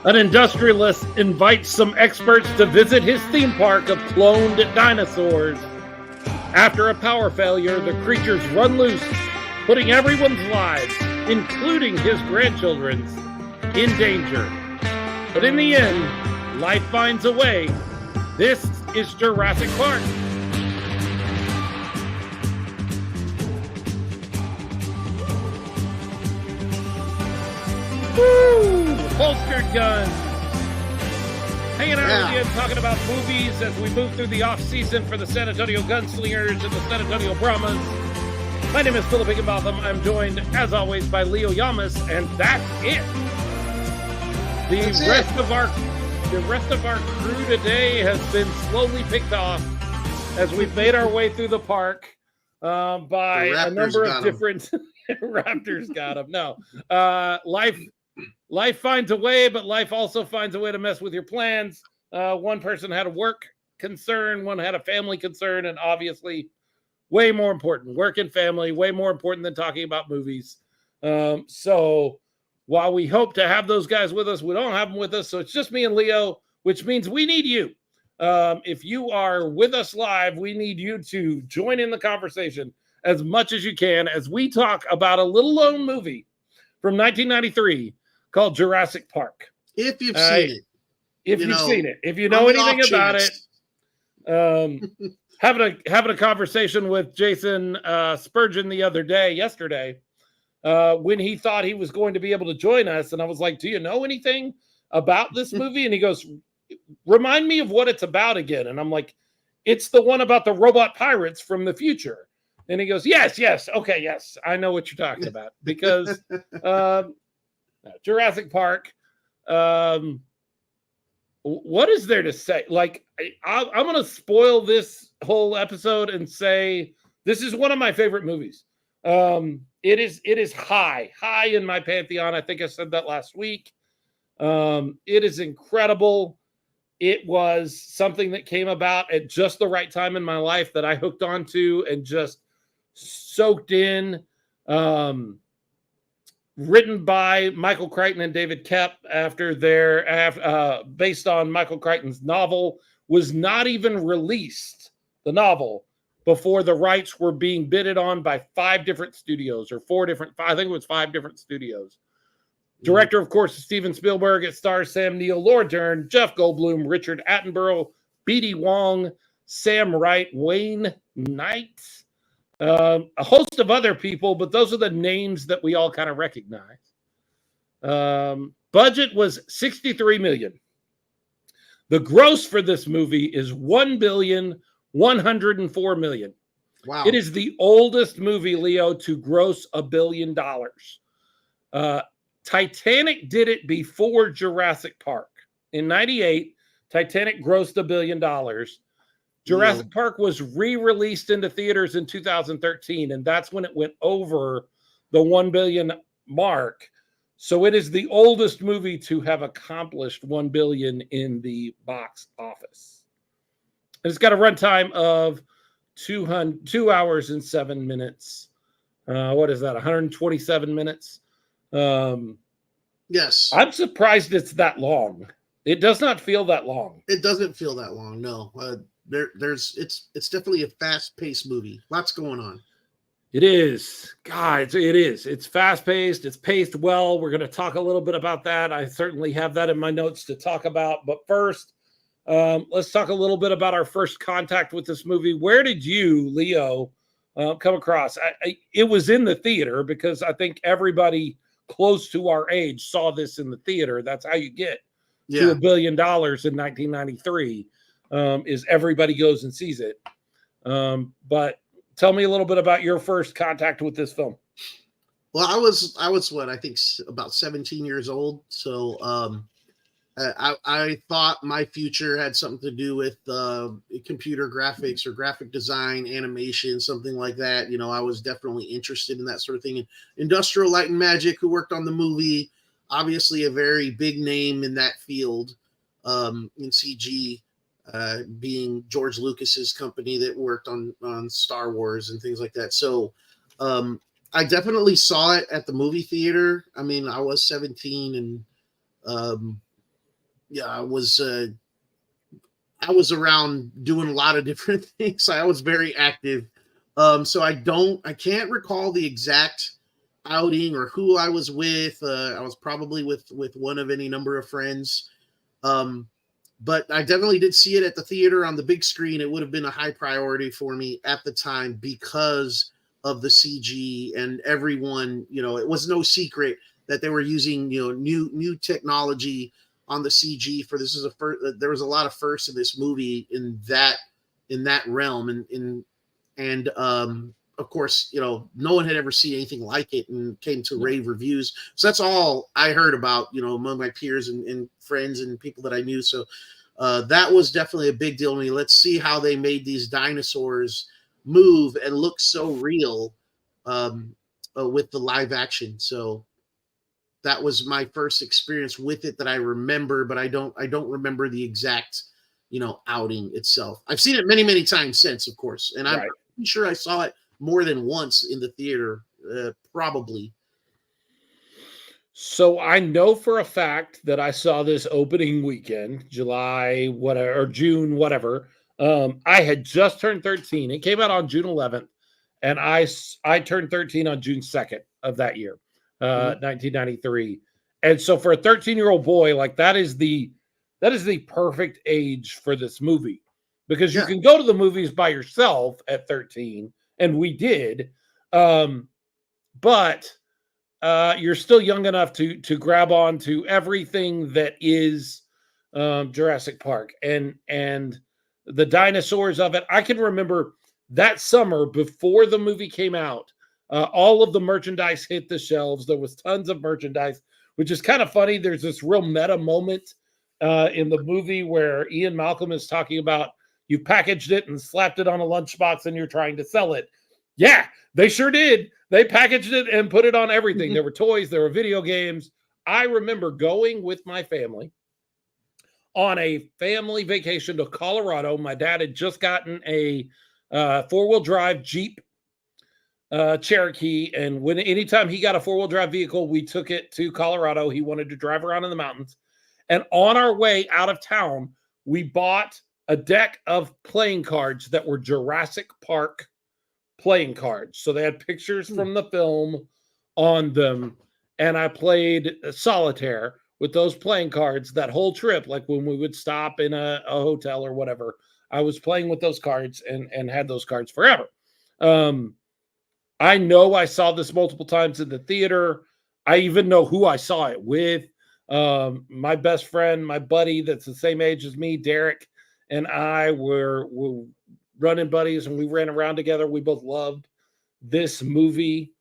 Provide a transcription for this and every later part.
An industrialist invites some experts to visit his theme park of cloned dinosaurs. After a power failure, the creatures run loose, putting everyone's lives, including his grandchildren's, in danger. But in the end, life finds a way. This is Jurassic Park. Woo! Hostered Gunz. Hanging out with you, talking about movies as we move through the off-season for the San Antonio Gunslingers and the San Antonio Brahmas. My name is Phillip Higginbotham. I'm joined, as always, by Leo Yamas, and that's it. The rest of our crew today has been slowly picked off as we've made our way through the park by a number of different Raptors got them. No, life finds a way, but life also finds a way to mess with your plans. One person had a work concern, one had a family concern, and obviously, way more important, work and family, way more important than talking about movies. So while we hope to have those guys with us, we don't have them with us. So it's just me and Leo, which means we need you. If you are with us live, we need you to join in the conversation as much as you can as we talk about a little known movie from 1993 called Jurassic Park. If you've seen it. If you've seen it. If you know anything about it. Having a conversation with Jason Spurgeon yesterday, when he thought he was going to be able to join us. And I was like, do you know anything about this movie? And he goes, remind me of what it's about again. And I'm like, it's the one about the robot pirates from the future. And he goes, yes. Okay, yes. I know what you're talking about. Because Jurassic Park, what is there to say? Like, I'm going to spoil this whole episode and say this is one of my favorite movies. It is high in my pantheon. I think I said that last week. It is incredible. It was something that came about at just the right time in my life that I hooked onto and just soaked in. Written by Michael Crichton and David Koepp based on Michael Crichton's novel, was not even released, the novel, before the rights were being bidded on by 5 different studios, or 4 different, I think it was 5 different studios. Director, of course, is Steven Spielberg. It stars Sam Neill, Laura Dern, Jeff Goldblum, Richard Attenborough, B.D. Wong, Sam Wright, Wayne Knight, a host of other people, but those are the names that we all kind of recognize. Budget was $63 million. The gross for this movie is $1,104 million. Wow. It is the oldest movie, Leo, to gross $1 billion. Titanic did it before Jurassic Park. In 98, Titanic grossed $1 billion. Jurassic Park was re-released into theaters in 2013, and that's when it went over the 1 billion mark. So it is the oldest movie to have accomplished 1 billion in the box office. And it's got a runtime of 2 hours and 7 minutes. What is that? 127 minutes. Yes. I'm surprised it's that long. It does not feel that long. It doesn't feel that long. No. It's definitely a fast-paced movie. Lots going on. It is. God, it is. It's fast-paced. It's paced well. We're going to talk a little bit about that. I certainly have that in my notes to talk about. But first, let's talk a little bit about our first contact with this movie. Where did you, Leo, come across? It was in the theater because I think everybody close to our age saw this in the theater. That's how you get to $1 billion in 1993. Is everybody goes and sees it. But tell me a little bit about your first contact with this film. Well, I was what, I think about 17 years old. So I thought my future had something to do with computer graphics or graphic design, animation, something like that. You know, I was definitely interested in that sort of thing. And Industrial Light and Magic, who worked on the movie, obviously a very big name in that field, in CG. Being George Lucas's company that worked on Star Wars and things like that. So I definitely saw it at the movie theater. I mean, I was 17 and yeah, I was around doing a lot of different things. I was very active. So I can't recall the exact outing or who I was with. I was probably with one of any number of friends. Um, but I definitely did see it at the theater on the big screen. It would have been a high priority for me at the time because of the CG and everyone, it was no secret that they were using, new technology on the CG for this is a first. There was a lot of firsts in this movie in that realm, and of course, no one had ever seen anything like it and came to rave reviews. So that's all I heard about, among my peers and friends and people that I knew. So that was definitely a big deal to me. Let's see how they made these dinosaurs move and look so real with the live action. So that was my first experience with it that I remember, but I don't remember the exact, outing itself. I've seen it many, many times since, of course, and I'm Right. pretty sure I saw it more than once in the theater, probably. So I know for a fact that I saw this opening weekend, July whatever or June whatever. I had just turned 13. It came out on June 11th, and I turned 13 on June 2nd of that year, Mhm. 1993. And so for a 13-year-old boy, like that is the perfect age for this movie because you Yeah, can go to the movies by yourself at 13, and we did. Um, but you're still young enough to grab on to everything that is Jurassic Park and the dinosaurs of it. I can remember that summer before the movie came out, all of the merchandise hit the shelves. There was tons of merchandise, which is kind of funny. There's this real meta moment in the movie where Ian Malcolm is talking about you packaged it and slapped it on a lunchbox and you're trying to sell it. Yeah, they sure did. They packaged it and put it on everything. There were toys, there were video games. I remember going with my family on a family vacation to Colorado. My dad had just gotten a four-wheel drive Jeep Cherokee, and anytime he got a four-wheel drive vehicle, we took it to Colorado. He wanted to drive around in the mountains, and on our way out of town, we bought a deck of playing cards that were Jurassic Park playing cards. So they had pictures from the film on them. And I played solitaire with those playing cards that whole trip. Like when we would stop in a hotel or whatever, I was playing with those cards and had those cards forever. Um, I know I saw this multiple times in the theater. I even know who I saw it with. My best friend, my buddy that's the same age as me, Derek, and I were running buddies and we ran around together. We both loved this movie.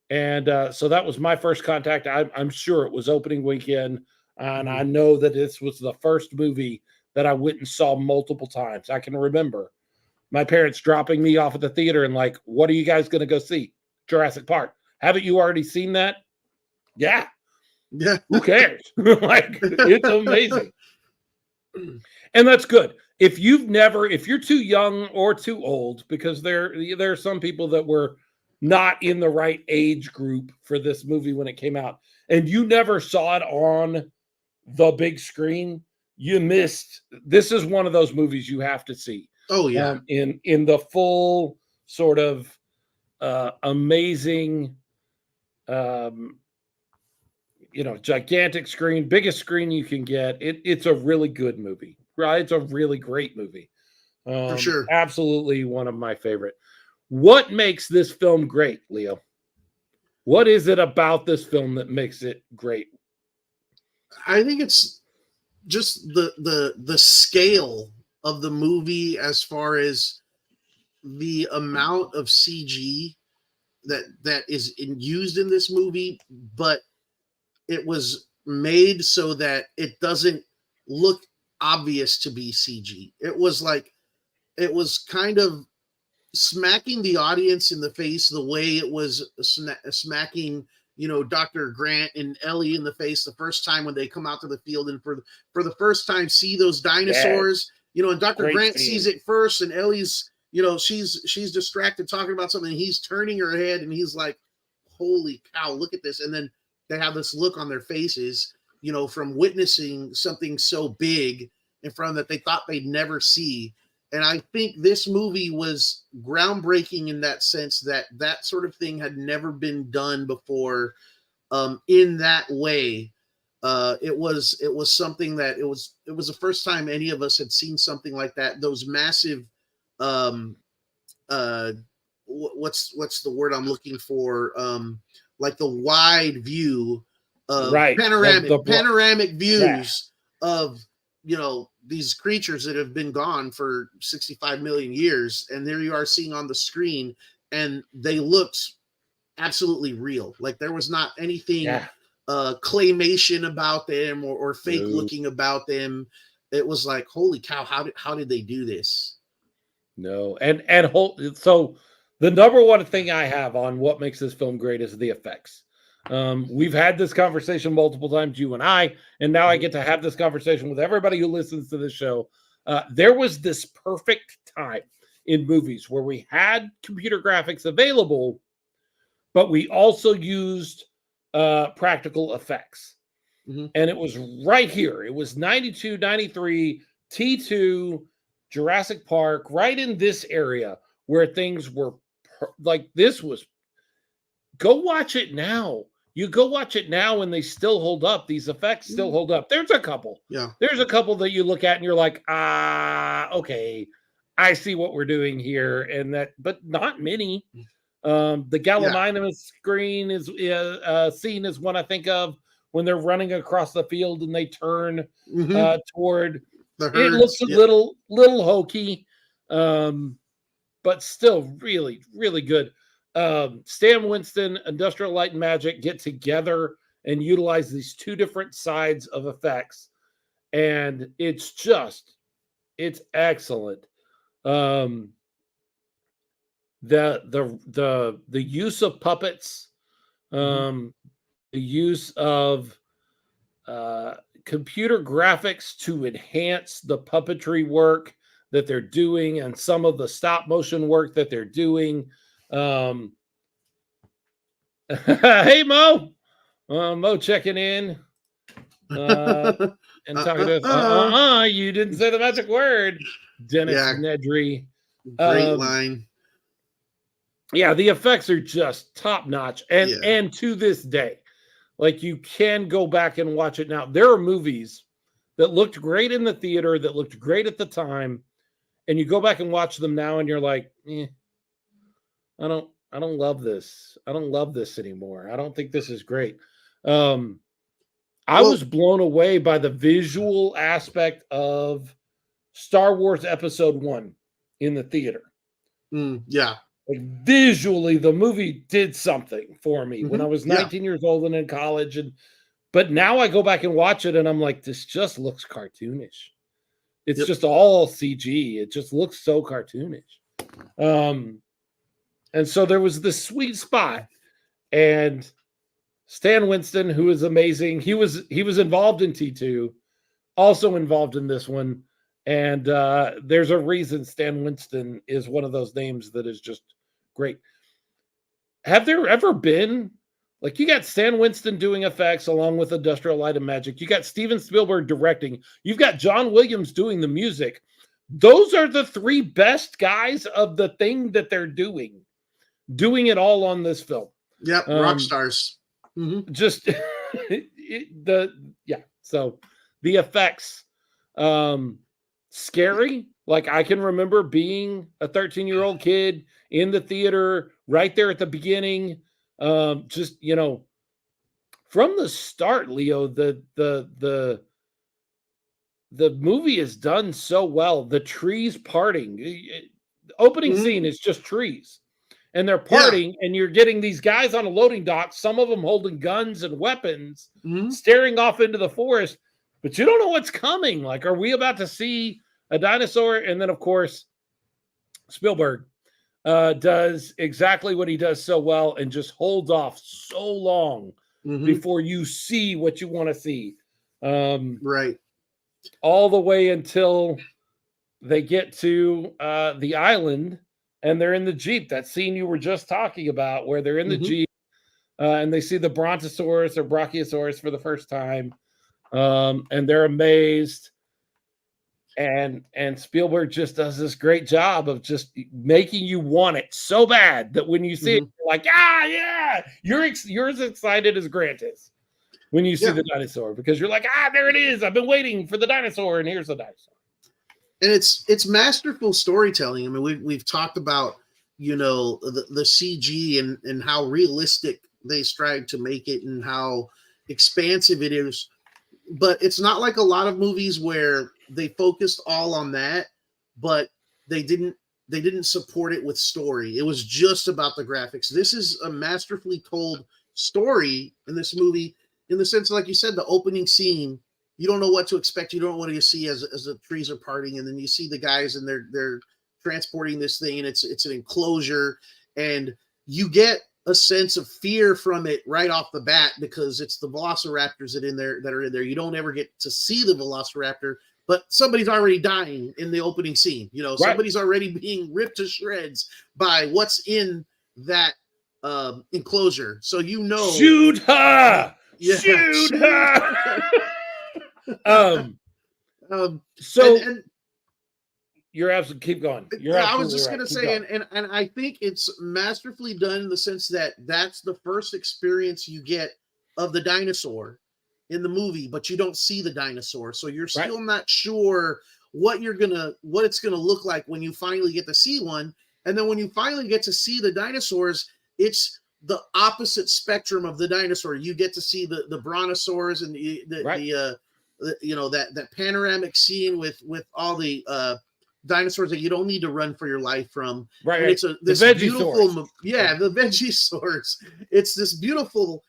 And so that was my first contact. I'm sure it was opening weekend. And I know that this was the first movie that I went and saw multiple times. I can remember my parents dropping me off at the theater and like, what are you guys going to go see? Jurassic Park. Haven't you already seen that? Yeah. Yeah. Who cares? Like, it's amazing. And that's good. If you're too young or too old, because there are some people that were not in the right age group for this movie when it came out, and you never saw it on the big screen, you missed. This is one of those movies you have to see Oh yeah. in the full sort of amazing, um, gigantic screen, biggest screen you can get. It's a really good movie, right? It's a really great movie. For sure. Absolutely one of my favorite. What makes this film great, Leo? What is it about this film that makes it great? I think it's just the scale of the movie as far as the amount of CG that is used in this movie, but it was made so that it doesn't look obvious to be CG. It was kind of smacking the audience in the face the way it was smacking Dr. Grant and Ellie in the face the first time when they come out to the field and for the first time see those Yes, dinosaurs, and Dr. great Grant scene. sees it first and Ellie's she's distracted talking about something, he's turning her head and he's like, holy cow, look at this. And then they have this look on their faces, from witnessing something so big in front of them that they thought they'd never see. And I think this movie was groundbreaking in that sense, that that sort of thing had never been done before, in that way. It was something that it was the first time any of us had seen something like that. Those massive, um, what's the word I'm looking for? Like the wide view of Right. panoramic Yeah. views of these creatures that have been gone for 65 million years, and there you are seeing on the screen, and they looked absolutely real. Like there was not anything Yeah. claymation about them, or fake No. looking about them. It was like, holy cow, how did they do this? No. So the number one thing I have on what makes this film great is the effects. We've had this conversation multiple times, you and I, and now I get to have this conversation with everybody who listens to the show. There was this perfect time in movies where we had computer graphics available, but we also used practical effects. Mm-hmm. And it was right here. It was 92, 93, T2, Jurassic Park, right in this area where things were like this was. Go watch it now. You go watch it now and they still hold up. These effects still hold up. There's a couple. Yeah. There's a couple that you look at and you're like, okay, I see what we're doing here. And that, but not many. The Gallimimus screen is scene is one I think of when they're running across the field and they turn toward the herds. It looks a little hokey, but still really, really good. Stan Winston, Industrial Light and Magic get together and utilize these two different sides of effects, and it's excellent. The use of puppets, the use of computer graphics to enhance the puppetry work that they're doing, and some of the stop motion work that they're doing. Hey Mo, Mo checking in and talking to us. You didn't say the magic word, Dennis Nedry. Great line. Yeah, the effects are just top notch, and to this day, like you can go back and watch it now. There are movies that looked great in the theater, that looked great at the time, and you go back and watch them now, and you're like, I don't love this. I don't love this anymore. I don't think this is great. I was blown away by the visual aspect of Star Wars Episode 1 in the theater. Yeah. Like visually, the movie did something for me when I was 19 years old and in college. But now I go back and watch it and I'm like, this just looks cartoonish. It's just all CG. It just looks so cartoonish. And so there was this sweet spot, and Stan Winston, who is amazing, he was involved in T2, also involved in this one, and there's a reason Stan Winston is one of those names that is just great. Have there ever been, like, you got Stan Winston doing effects along with Industrial Light and Magic, you got Steven Spielberg directing, you've got John Williams doing the music. Those are the three best guys of the thing that they're doing it all on this film. Yep, rock stars. Just so the effects, scary. Like I can remember being a 13-year-old kid in the theater right there at the beginning. Just from the start, Leo, the movie is done so well. The trees parting, the opening scene is just trees. And they're partying, and you're getting these guys on a loading dock, some of them holding guns and weapons, staring off into the forest, but you don't know what's coming. Like, are we about to see a dinosaur? And then, of course, Spielberg does exactly what he does so well and just holds off so long before you see what you want to see. Right. All the way until they get to the island, and they're in the Jeep. That scene you were just talking about, where they're in the Jeep and they see the Brontosaurus or Brachiosaurus for the first time. and they're amazed. And Spielberg just does this great job of just making you want it so bad that when you see it, you're like, yeah, you're as excited as Grant is when you see the dinosaur, because you're like, there it is. I've been waiting for the dinosaur, and here's the dinosaur. And it's masterful storytelling. I mean, we've talked about, the CG and how realistic they strive to make it and how expansive it is. But it's not like a lot of movies where they focused all on that, but they didn't support it with story. It was just about the graphics. This is a masterfully told story in this movie, in the sense, like you said, the opening scene, you don't know what to expect. You don't know what you see as the trees are parting, and then you see the guys and they're transporting this thing, and it's an enclosure, and you get a sense of fear from it right off the bat because it's the velociraptors that are in there. You don't ever get to see the velociraptor, but somebody's already dying in the opening scene. Somebody's already being ripped to shreds by what's in that enclosure. So shoot her, shoot her. So you're absolutely, keep going. I was just going to say, and I think it's masterfully done in the sense that that's the first experience you get of the dinosaur in the movie, but you don't see the dinosaur. So you're still not sure what it's going to look like when you finally get to see one. And then when you finally get to see the dinosaurs, it's the opposite spectrum of the dinosaur. You get to see the brontosaurs and that panoramic scene with all the dinosaurs that you don't need to run for your life from. Right. And it's this beautiful, the Vegisaurs. It's this beautiful,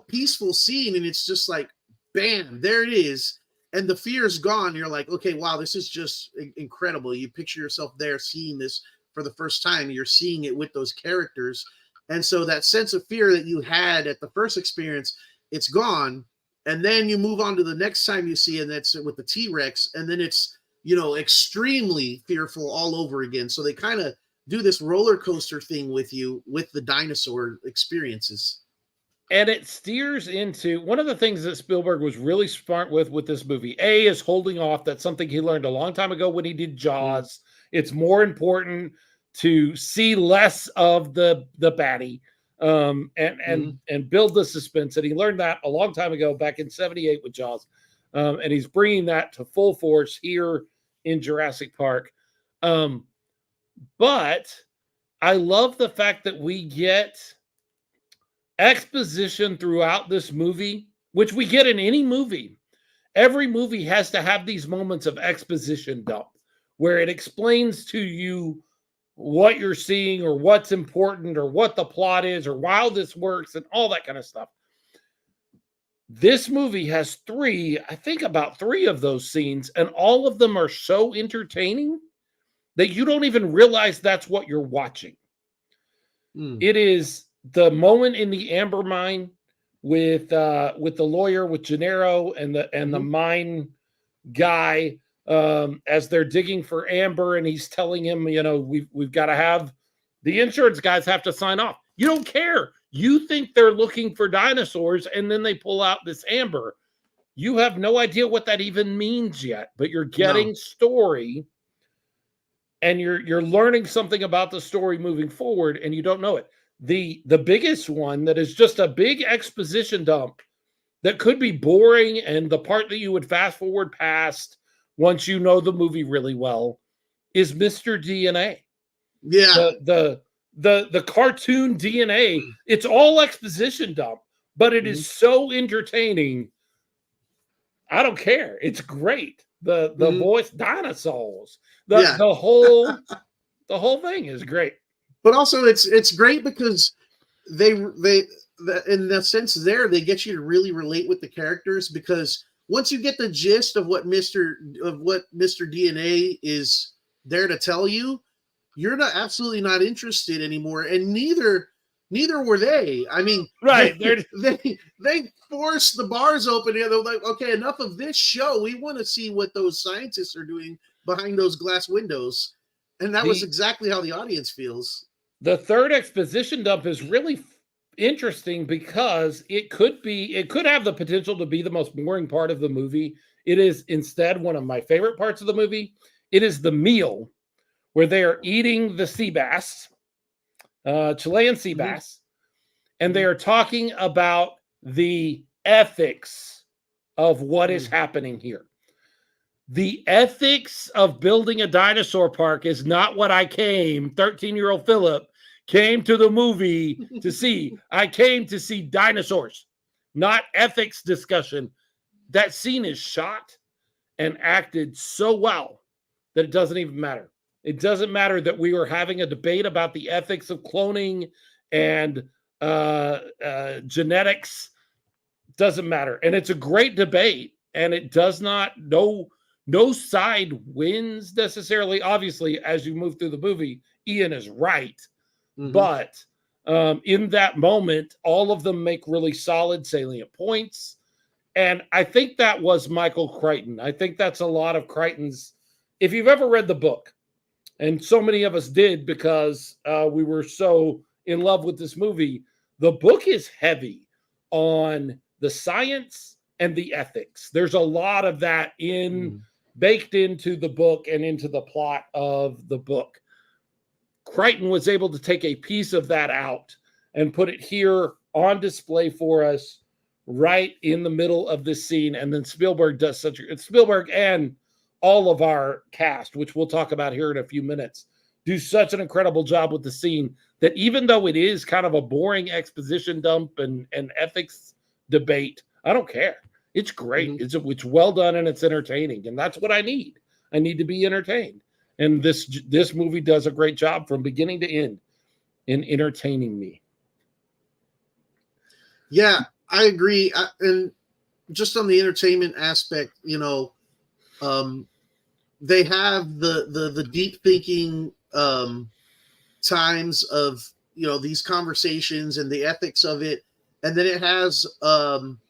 peaceful scene, and it's just like, bam, there it is, and the fear is gone. You're like, okay, wow, this is just incredible. You picture yourself there seeing this for the first time. You're seeing it with those characters, and so that sense of fear that you had at the first experience, it's gone. And then you move on to the next time you see it, and that's with the T-Rex, and then it's extremely fearful all over again. So they kind of do this roller coaster thing with you with the dinosaur experiences. And it steers into one of the things that Spielberg was really smart with this movie. A is holding off. That's something he learned a long time ago when he did Jaws. It's more important to see less of the baddie and build the suspense. And he learned that a long time ago, back in '78 with Jaws. And he's bringing that to full force here in Jurassic Park. But I love the fact that we get exposition throughout this movie, which we get in any movie. Every movie has to have these moments of exposition dump where it explains to you what you're seeing or what's important or what the plot is or why this works and all that kind of stuff. This movie has about three of those scenes, and all of them are so entertaining that you don't even realize that's what you're watching. It is the moment in the amber mine with the lawyer, with Gennaro and the mine guy, as they're digging for amber, and he's telling him, we've got to have the insurance guys have to sign off. You don't care. You think they're looking for dinosaurs, and then they pull out this amber. You have no idea what that even means yet, but you're getting story, and you're learning something about the story moving forward, and you don't know it. The biggest one that is just a big exposition dump that could be boring, and the part that you would fast forward past once you know the movie really well, is Mr. DNA. Yeah. The cartoon DNA, it's all exposition dump, but it is so entertaining. I don't care. It's great. The voice, dinosaurs, the whole thing is great. But also it's great because they in the sense there, they get you to really relate with the characters, because once you get the gist of what Mr. DNA is there to tell you, you're absolutely not interested anymore, and neither were they. I mean, right? They forced the bars open, and they're like, okay, enough of this show. We want to see what those scientists are doing behind those glass windows, and that was exactly how the audience feels. The third exposition dump is really interesting because it could have the potential to be the most boring part of the movie. It is instead one of my favorite parts of the movie. It is the meal where they are eating the sea bass, Chilean sea bass, and they are talking about the ethics of what is happening here. The ethics of building a dinosaur park is not what I 13-year-old Phillip, came to the movie to see. I came to see dinosaurs, not ethics discussion. That scene is shot and acted so well that it doesn't even matter. It doesn't matter that we were having a debate about the ethics of cloning and genetics. Doesn't matter. And it's a great debate, and it does not, no side wins necessarily. Obviously, as you move through the movie, Ian is right. But in that moment, all of them make really solid, salient points. And I think that was Michael Crichton. I think that's a lot of Crichton's. If you've ever read the book, and so many of us did because we were so in love with this movie, the book is heavy on the science and the ethics. There's a lot of that baked into the book and into the plot of the book. Crichton was able to take a piece of that out and put it here on display for us right in the middle of this scene. And then Spielberg and all of our cast, which we'll talk about here in a few minutes, do such an incredible job with the scene that even though it is kind of a boring exposition dump and ethics debate, I don't care. It's great. It's well done and it's entertaining. And that's what I need. I need to be entertained. And this movie does a great job from beginning to end in entertaining me. Yeah, I agree. And just on the entertainment aspect, they have the deep thinking times of these conversations and the ethics of it, and then it has some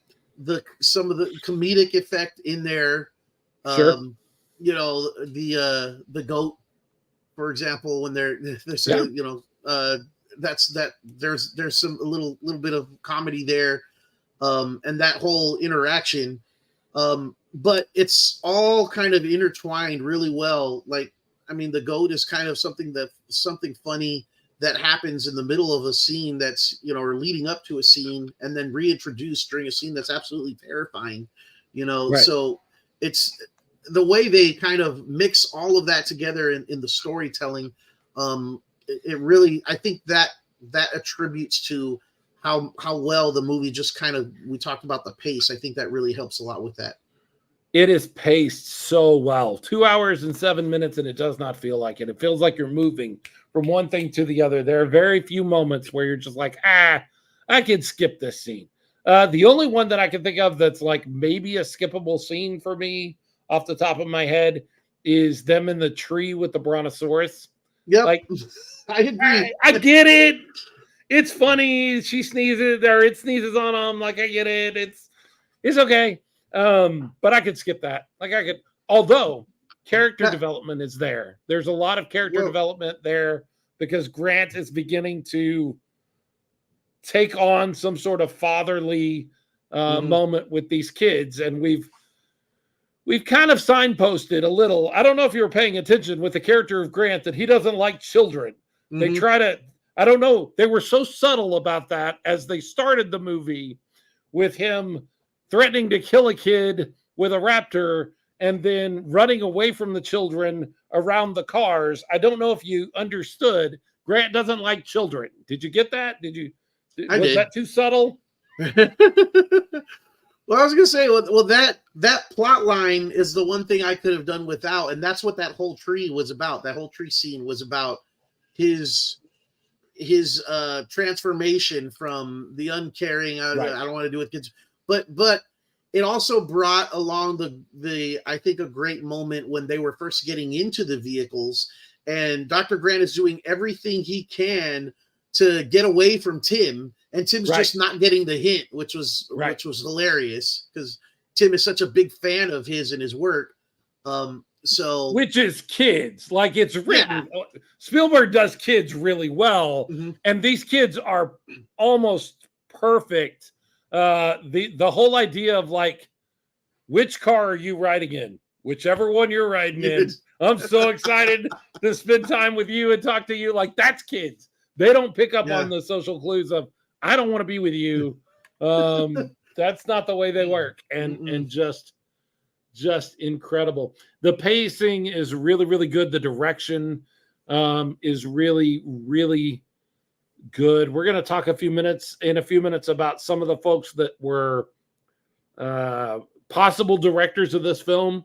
of the comedic effect in there. Sure. The goat, for example, when they're saying, there's some a little bit of comedy there, and that whole interaction, but it's all kind of intertwined really well. Like, I mean, the goat is kind of something funny that happens in the middle of a scene that's or leading up to a scene, and then reintroduced during a scene that's absolutely terrifying. Right. So it's the way they kind of mix all of that together in the storytelling. It really, I think that attributes to how well the movie just kind of, we talked about the pace. I think that really helps a lot with that. It is paced so well. 2 hours and 7 minutes, and it does not feel like it. It feels like you're moving from one thing to the other. There are very few moments where you're just like, I could skip this scene. The only one that I can think of that's like maybe a skippable scene for me off the top of my head is them in the tree with the brontosaurus. Yeah, like I agree. I get it. It's funny. She sneezes or it sneezes on them. Like, I get it. It's okay. But I could skip that. Although character development is there. There's a lot of character development there because Grant is beginning to take on some sort of fatherly moment with these kids. And we've kind of signposted a little. I don't know if you were paying attention with the character of Grant that he doesn't like children. They try to, I don't know. They were so subtle about that as they started the movie with him threatening to kill a kid with a raptor and then running away from the children around the cars. I don't know if you understood. Grant doesn't like children. Did you get that? Was that too subtle? Well, I was going to say, that plot line is the one thing I could have done without. And that's what that whole tree was about. That whole tree scene was about his transformation from the uncaring, I don't want to do with kids, but it also brought along the I think a great moment when they were first getting into the vehicles, and Dr. Grant is doing everything he can to get away from Tim, and Tim's just not getting the hint, which was hilarious because Tim is such a big fan of his and his work. So, which is kids, like it's written. Yeah. Spielberg does kids really well, and these kids are almost perfect. The whole idea of like, which car are you riding in? Whichever one you're riding in. I'm so excited to spend time with you and talk to you. Like, that's kids. They don't pick up on the social clues of, I don't want to be with you. That's not the way they work. And just incredible. The pacing is really, really good. The direction is really, really good. We're going to talk in a few minutes about some of the folks that were possible directors of this film.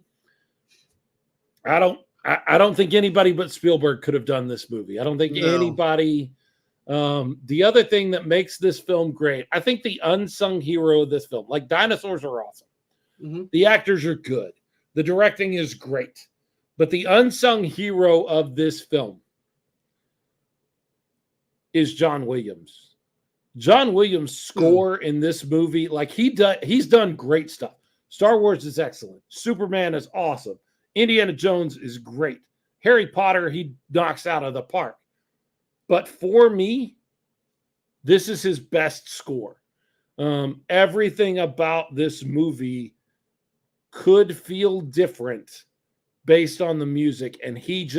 I don't think anybody but Spielberg could have done this movie. I don't think anybody. The other thing that makes this film great, I think the unsung hero of this film, like dinosaurs are awesome. The actors are good. The directing is great. But the unsung hero of this film is John Williams. John Williams' score in this movie, like he's done great stuff. Star Wars is excellent. Superman is awesome. Indiana Jones is great. Harry Potter, he knocks out of the park. But for me, this is his best score. Everything about this movie could feel different based on the music, and he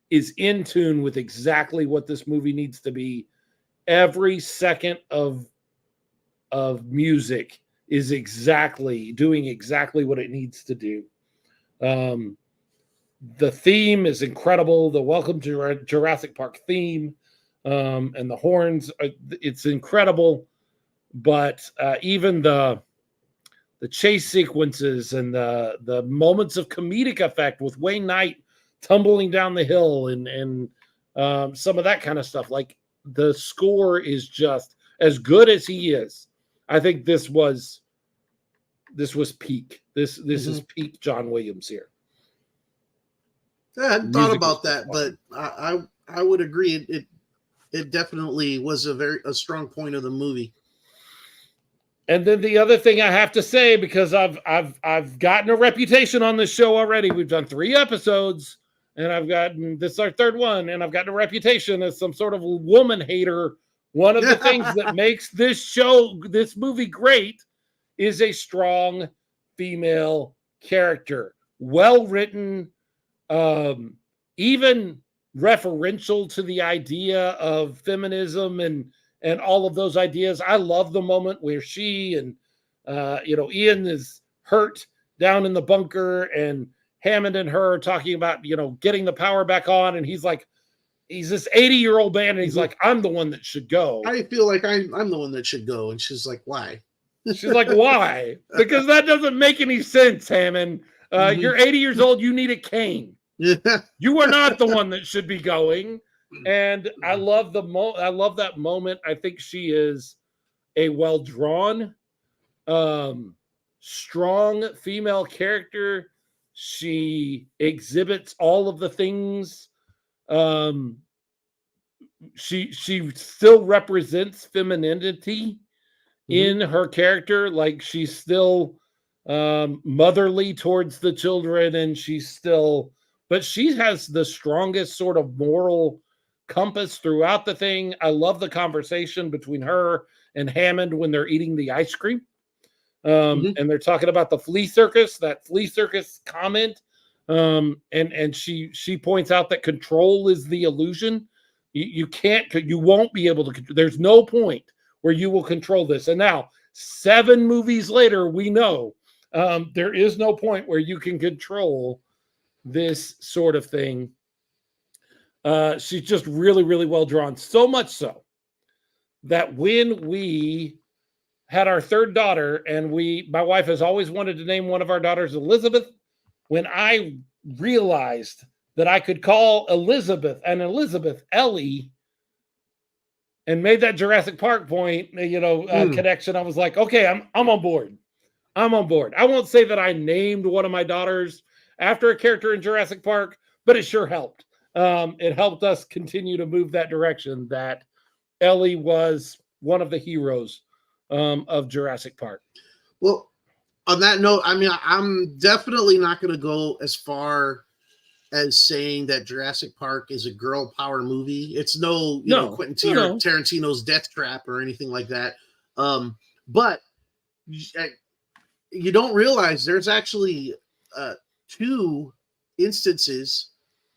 is in tune with exactly what this movie needs to be. Every second of music is doing exactly what it needs to do. The theme is incredible. The Welcome to Jurassic Park theme and the horns, it's incredible. But even the chase sequences and the moments of comedic effect with Wayne Knight tumbling down the hill and some of that kind of stuff. Like, the score is just as good as he is. I think this was peak. This is peak John Williams here. I hadn't thought about that, but I would agree. It definitely was a strong point of the movie. And then the other thing I have to say, because I've gotten a reputation on this show already. We've done 3 episodes, and this is our 3rd one, and I've gotten a reputation as some sort of woman hater. One of the things that makes this movie great is a strong female character. Well written, even referential to the idea of feminism and all of those ideas. I love the moment where she and Ian is hurt down in the bunker, and Hammond and her are talking about getting the power back on, and he's this 80-year-old man, and he's like, I'm the one that should go. I feel like I'm the one that should go, and she's like, why? She's like, why? Because that doesn't make any sense, Hammond. You're 80 years old. You need a cane. You are not the one that should be going. And I love that moment. I think she is a well-drawn, strong female character. She exhibits all of the things. She still represents femininity in her character. Like, she's still motherly towards the children, and but she has the strongest sort of moral compass throughout the thing. I love the conversation between her and Hammond when they're eating the ice cream. And they're talking about the flea circus comment. And she points out that control is the illusion. You won't be able to, there's no point where you will control this. And now 7 movies later, we know there is no point where you can control this sort of thing. She's just really, really well drawn. So much so that when we had our 3rd daughter, and my wife has always wanted to name one of our daughters Elizabeth, when I realized that I could call Elizabeth Ellie, and made that Jurassic Park point, connection, I was like, okay, I'm on board. I'm on board. I won't say that I named one of my daughters after a character in Jurassic Park, but it sure helped. It helped us continue to move that direction, that Ellie was one of the heroes of Jurassic Park. Well, On that note, I mean, I'm definitely not going to go as far as saying that Jurassic Park is a girl power movie. It's no, Quentin Tarantino's Death Trap or anything like that. But you don't realize there's actually two instances,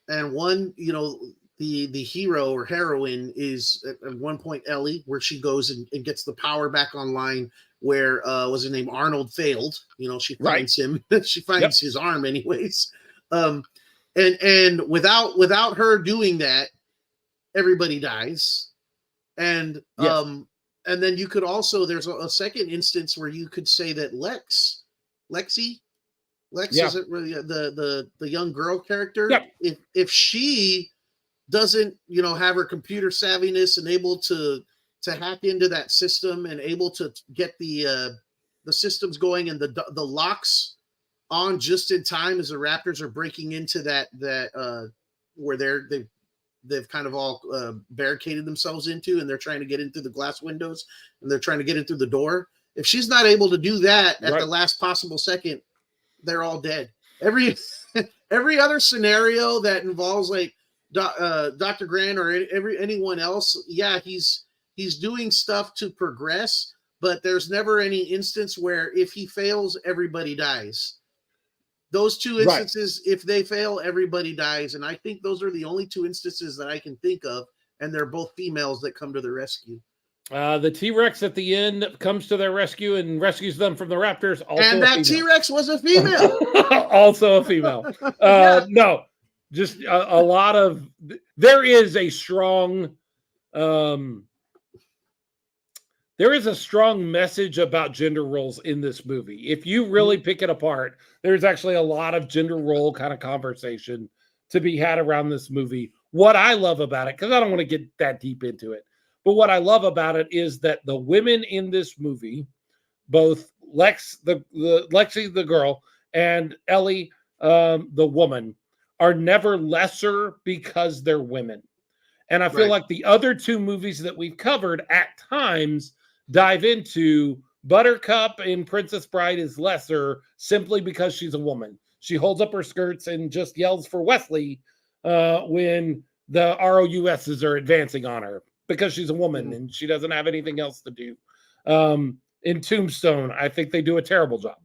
and one, the hero or heroine is at one point Ellie, where she goes and gets the power back online. Where was his name? Arnold failed. She finds him. She finds his arm, anyways. And without her doing that, everybody dies. And and then you could also, there's a second instance where you could say that Lexi is it really the young girl character? If she doesn't have her computer savviness and able to hack into that system and able to get the systems going and the locks on just in time as the Raptors are breaking into that where they've kind of all barricaded themselves into, and they're trying to get in through the glass windows and they're trying to get in through the door. If she's not able to do that at the last possible second, they're all dead. Every other scenario that involves like Dr. Grant or anyone else, he's doing stuff to progress, but there's never any instance where if he fails, everybody dies. Those two instances, if they fail, everybody dies. And I think those are the only two instances that I can think of, and they're both females that come to the rescue. The T-Rex at the end comes to their rescue and rescues them from the Raptors. And that T-Rex was a female. Also a female. No, just a lot of... There is a strong... there is a strong message about gender roles in this movie. If you really pick it apart, there's actually a lot of gender role kind of conversation to be had around this movie. What I love about it, because I don't want to get that deep into it, but what I love about it is that the women in this movie, both Lexi the girl and Ellie the woman, are never lesser because they're women. And I feel like the other two movies that we've covered at times dive into Buttercup in Princess Bride is lesser simply because she's a woman. She holds up her skirts and just yells for Wesley when the ROUSs are advancing on her because she's a woman and she doesn't have anything else to do. In Tombstone, I think they do a terrible job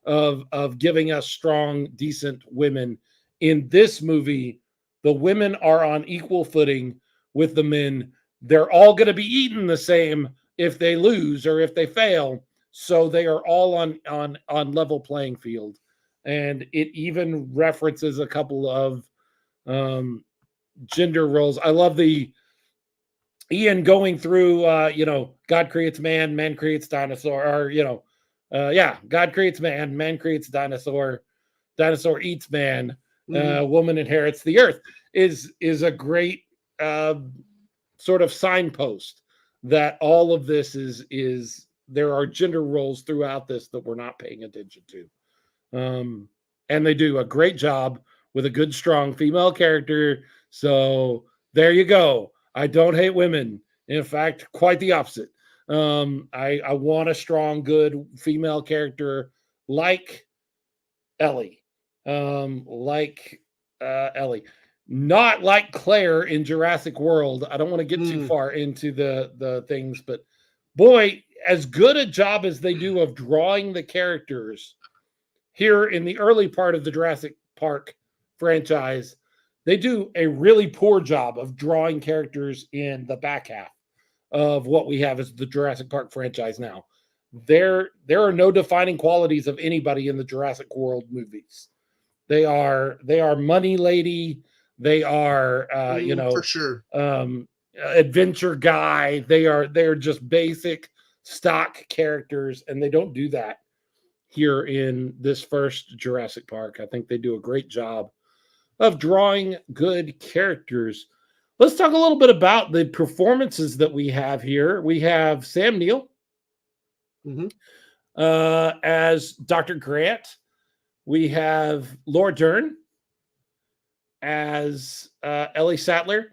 of giving us strong, decent women. In this movie, the women are on equal footing with the men. They're all going to be eaten the same if they lose or if they fail. So they are all on level playing field. And it even references a couple of gender roles. I love the Ian going through, God creates man, man creates dinosaur, or, God creates man, man creates dinosaur, dinosaur eats man, woman inherits the earth is a great sort of signpost that all of this is there are gender roles throughout this that we're not paying attention to. And they do a great job with a good, strong female character. So there you go. I don't hate women. In fact, quite the opposite. I want a strong, good female character like Ellie. Ellie. Not like Claire in Jurassic World. I don't want to get too far into the things, but boy, as good a job as they do of drawing the characters here in the early part of the Jurassic Park franchise, they do a really poor job of drawing characters in the back half of what we have as the Jurassic Park franchise now. There are no defining qualities of anybody in the Jurassic World movies. They are money lady. They are, for sure, adventure guy. They're just basic stock characters, and they don't do that here in this first Jurassic Park. I think they do a great job of drawing good characters. Let's talk a little bit about the performances that we have here. We have Sam Neill as Dr. Grant. We have Laura Dern as Ellie Sattler.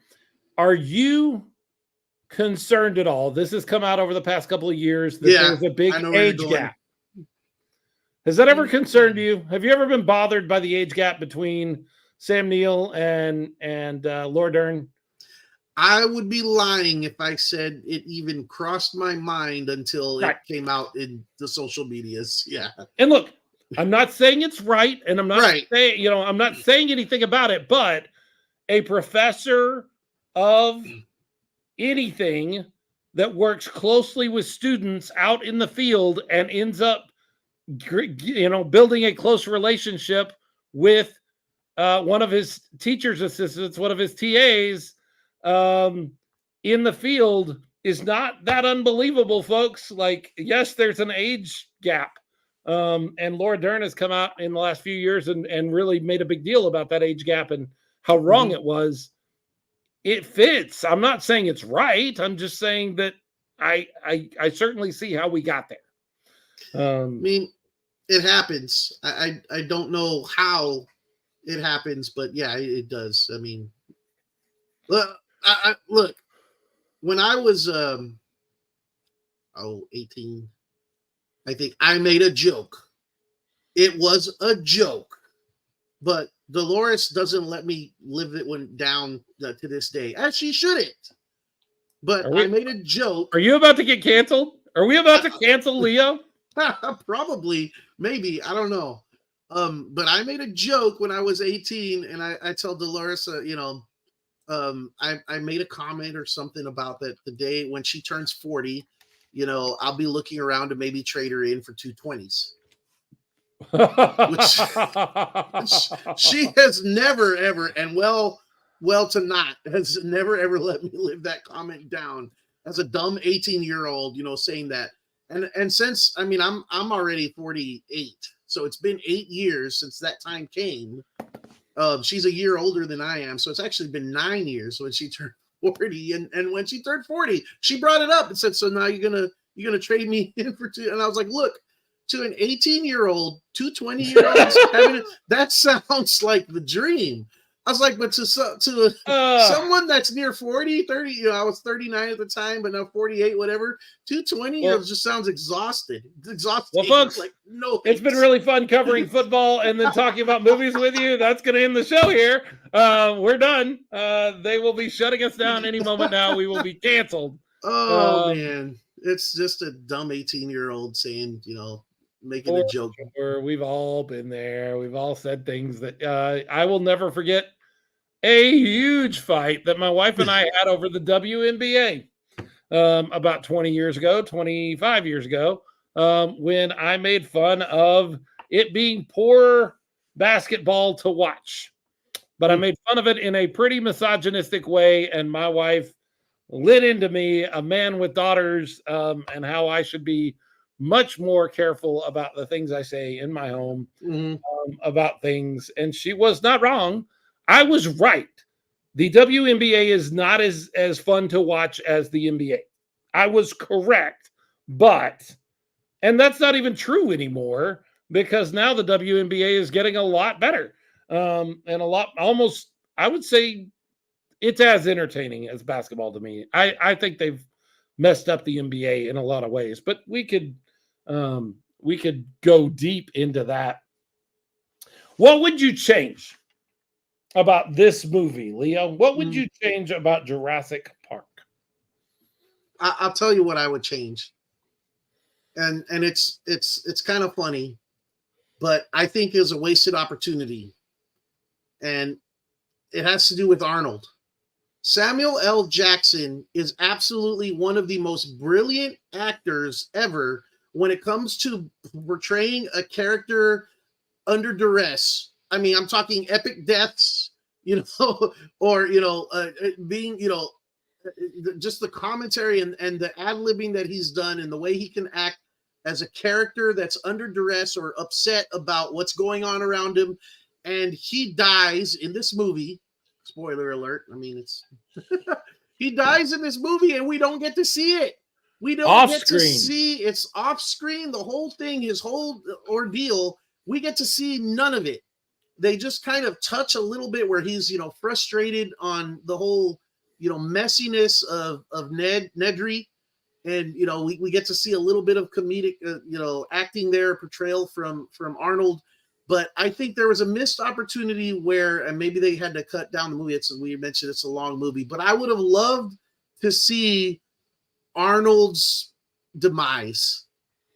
Are you concerned at all? This has come out over the past couple of years that there's a big age gap Has that ever concerned you? Have you ever been bothered by the age gap between Sam Neill and Laura Dern? I would be lying if I said it even crossed my mind until it came out in the social medias. Yeah. And look, I'm not saying it's right, and I'm not saying, I'm not saying anything about it, but a professor of anything that works closely with students out in the field and ends up, building a close relationship with one of his teacher's assistants, one of his TAs, in the field is not that unbelievable, folks. Like, yes, there's an age gap. And Laura Dern has come out in the last few years and really made a big deal about that age gap and how wrong it was. It fits. I'm not saying it's right. I'm just saying that I certainly see how we got there. I mean, it happens. I don't know how it happens, but yeah, it does. I mean, look, when I was 18, I think I made a joke. It was a joke, but Dolores doesn't let me live it one down to this day, as she shouldn't. But I made a joke. Are you about to get canceled? Are we about to cancel Leo? Probably, maybe, I don't know. But I made a joke when I was 18, and I told Dolores, I made a comment or something about that the day when she turns 40, I'll be looking around to maybe trade her in for 220s. Which she has never, ever, and well to not, has never, ever let me live that comment down as a dumb 18-year-old, saying that. And since, I mean, I'm already 48, so it's been 8 years since that time came. She's a year older than I am, so it's actually been 9 years when she turned 40. And when she turned 40, she brought it up and said, "So now you're gonna trade me in for two?" And I was like, "Look, to an 18-year-old, 2 20-year-olds, that sounds like the dream." I was like, but to someone that's near 40, 30, I was 39 at the time, but now 48, whatever, 220-year-olds just sounds exhausted. It's exhausting. Well, folks, like, no, it's been really fun covering football and then talking about movies with you. That's going to end the show here. We're done. They will be shutting us down any moment now. We will be canceled. Oh, man. It's just a dumb 18-year-old saying, making a joke. Sure. We've all been there. We've all said things that I will never forget. A huge fight that my wife and I had over the WNBA about 20 years ago, 25 years ago, when I made fun of it being poor basketball to watch. But I made fun of it in a pretty misogynistic way, and my wife lit into me, a man with daughters, and how I should be much more careful about the things I say in my home, about things. And she was not wrong. I was right. The WNBA is not as fun to watch as the NBA. I was correct, and that's not even true anymore, because now the WNBA is getting a lot better, and a lot, almost, I would say it's as entertaining as basketball to me. I think they've messed up the NBA in a lot of ways, but we could go deep into that. What would you change about this movie, Leo? What would you change about Jurassic Park? I'll tell you what I would change. And it's kind of funny, but I think it's a wasted opportunity. And it has to do with Arnold. Samuel L. Jackson is absolutely one of the most brilliant actors ever when it comes to portraying a character under duress. I mean, I'm talking epic deaths, or, being, just the commentary and the ad-libbing that he's done, and the way he can act as a character that's under duress or upset about what's going on around him. And he dies in this movie. Spoiler alert. I mean, he dies in this movie and we don't get to see it. We don't get to see, it's off screen, the whole thing, his whole ordeal. We get to see none of it. They just kind of touch a little bit where he's, frustrated on the whole, messiness of Nedry. and we get to see a little bit of comedic acting there, portrayal from Arnold. But I think there was a missed opportunity where, and maybe they had to cut down the movie. We mentioned it's a long movie, but I would have loved to see Arnold's demise.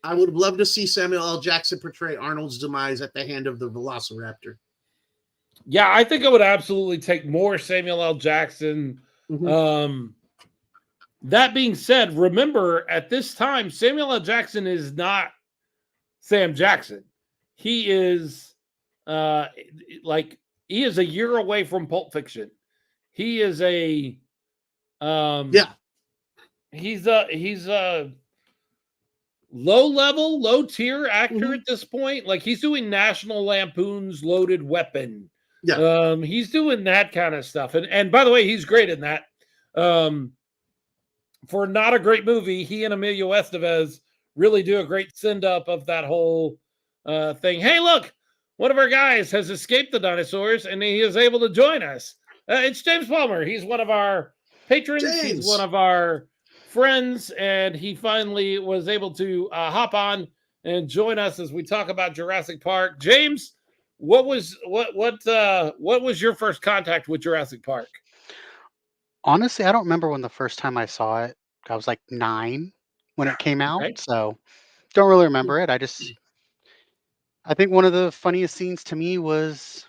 I would have loved to see Samuel L. Jackson portray Arnold's demise at the hand of the Velociraptor. Yeah, I think I would absolutely take more Samuel L. Jackson. Mm-hmm. That being said, remember at this time, Samuel L. Jackson is not Sam Jackson. He is he is a year away from Pulp Fiction. He is a he's a low tier actor at this point. Like, he's doing National Lampoon's Loaded Weapon. Yeah. He's doing that kind of stuff. And by the way, he's great in that. For not a great movie, he and Emilio Estevez really do a great send up of that whole thing. Hey, look, one of our guys has escaped the dinosaurs and he is able to join us. It's James Palmer. He's one of our patrons. James. He's one of our friends, and he finally was able to hop on and join us as we talk about Jurassic Park. James, what was your first contact with Jurassic Park? Honestly, I don't remember when the first time I saw it. I was like 9 when it came out, so don't really remember it. I think one of the funniest scenes to me was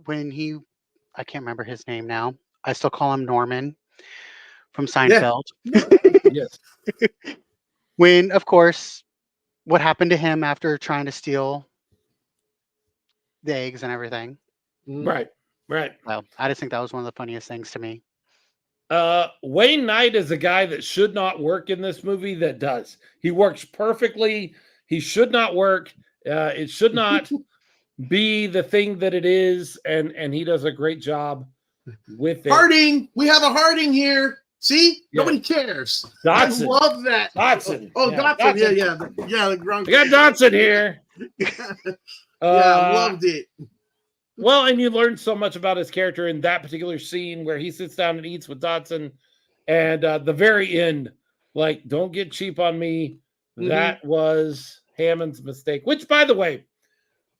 when I can't remember his name now. I still call him Norman from Seinfeld. Yes. When, of course, what happened to him after trying to steal the eggs and everything. Right. Well, I just think that was one of the funniest things to me. Wayne Knight is a guy that should not work in this movie that does. He works perfectly. He should not work. It should not be the thing that it is, and he does a great job with it. Harding, we have a Harding here. See, nobody cares. Dotson. I love that. Dotson. Dotson. Dotson. Yeah. I got Dotson here. I loved it. Well, and you learn so much about his character in that particular scene where he sits down and eats with Dotson, and the very end, like, don't get cheap on me. That was Hammond's mistake. Which, by the way,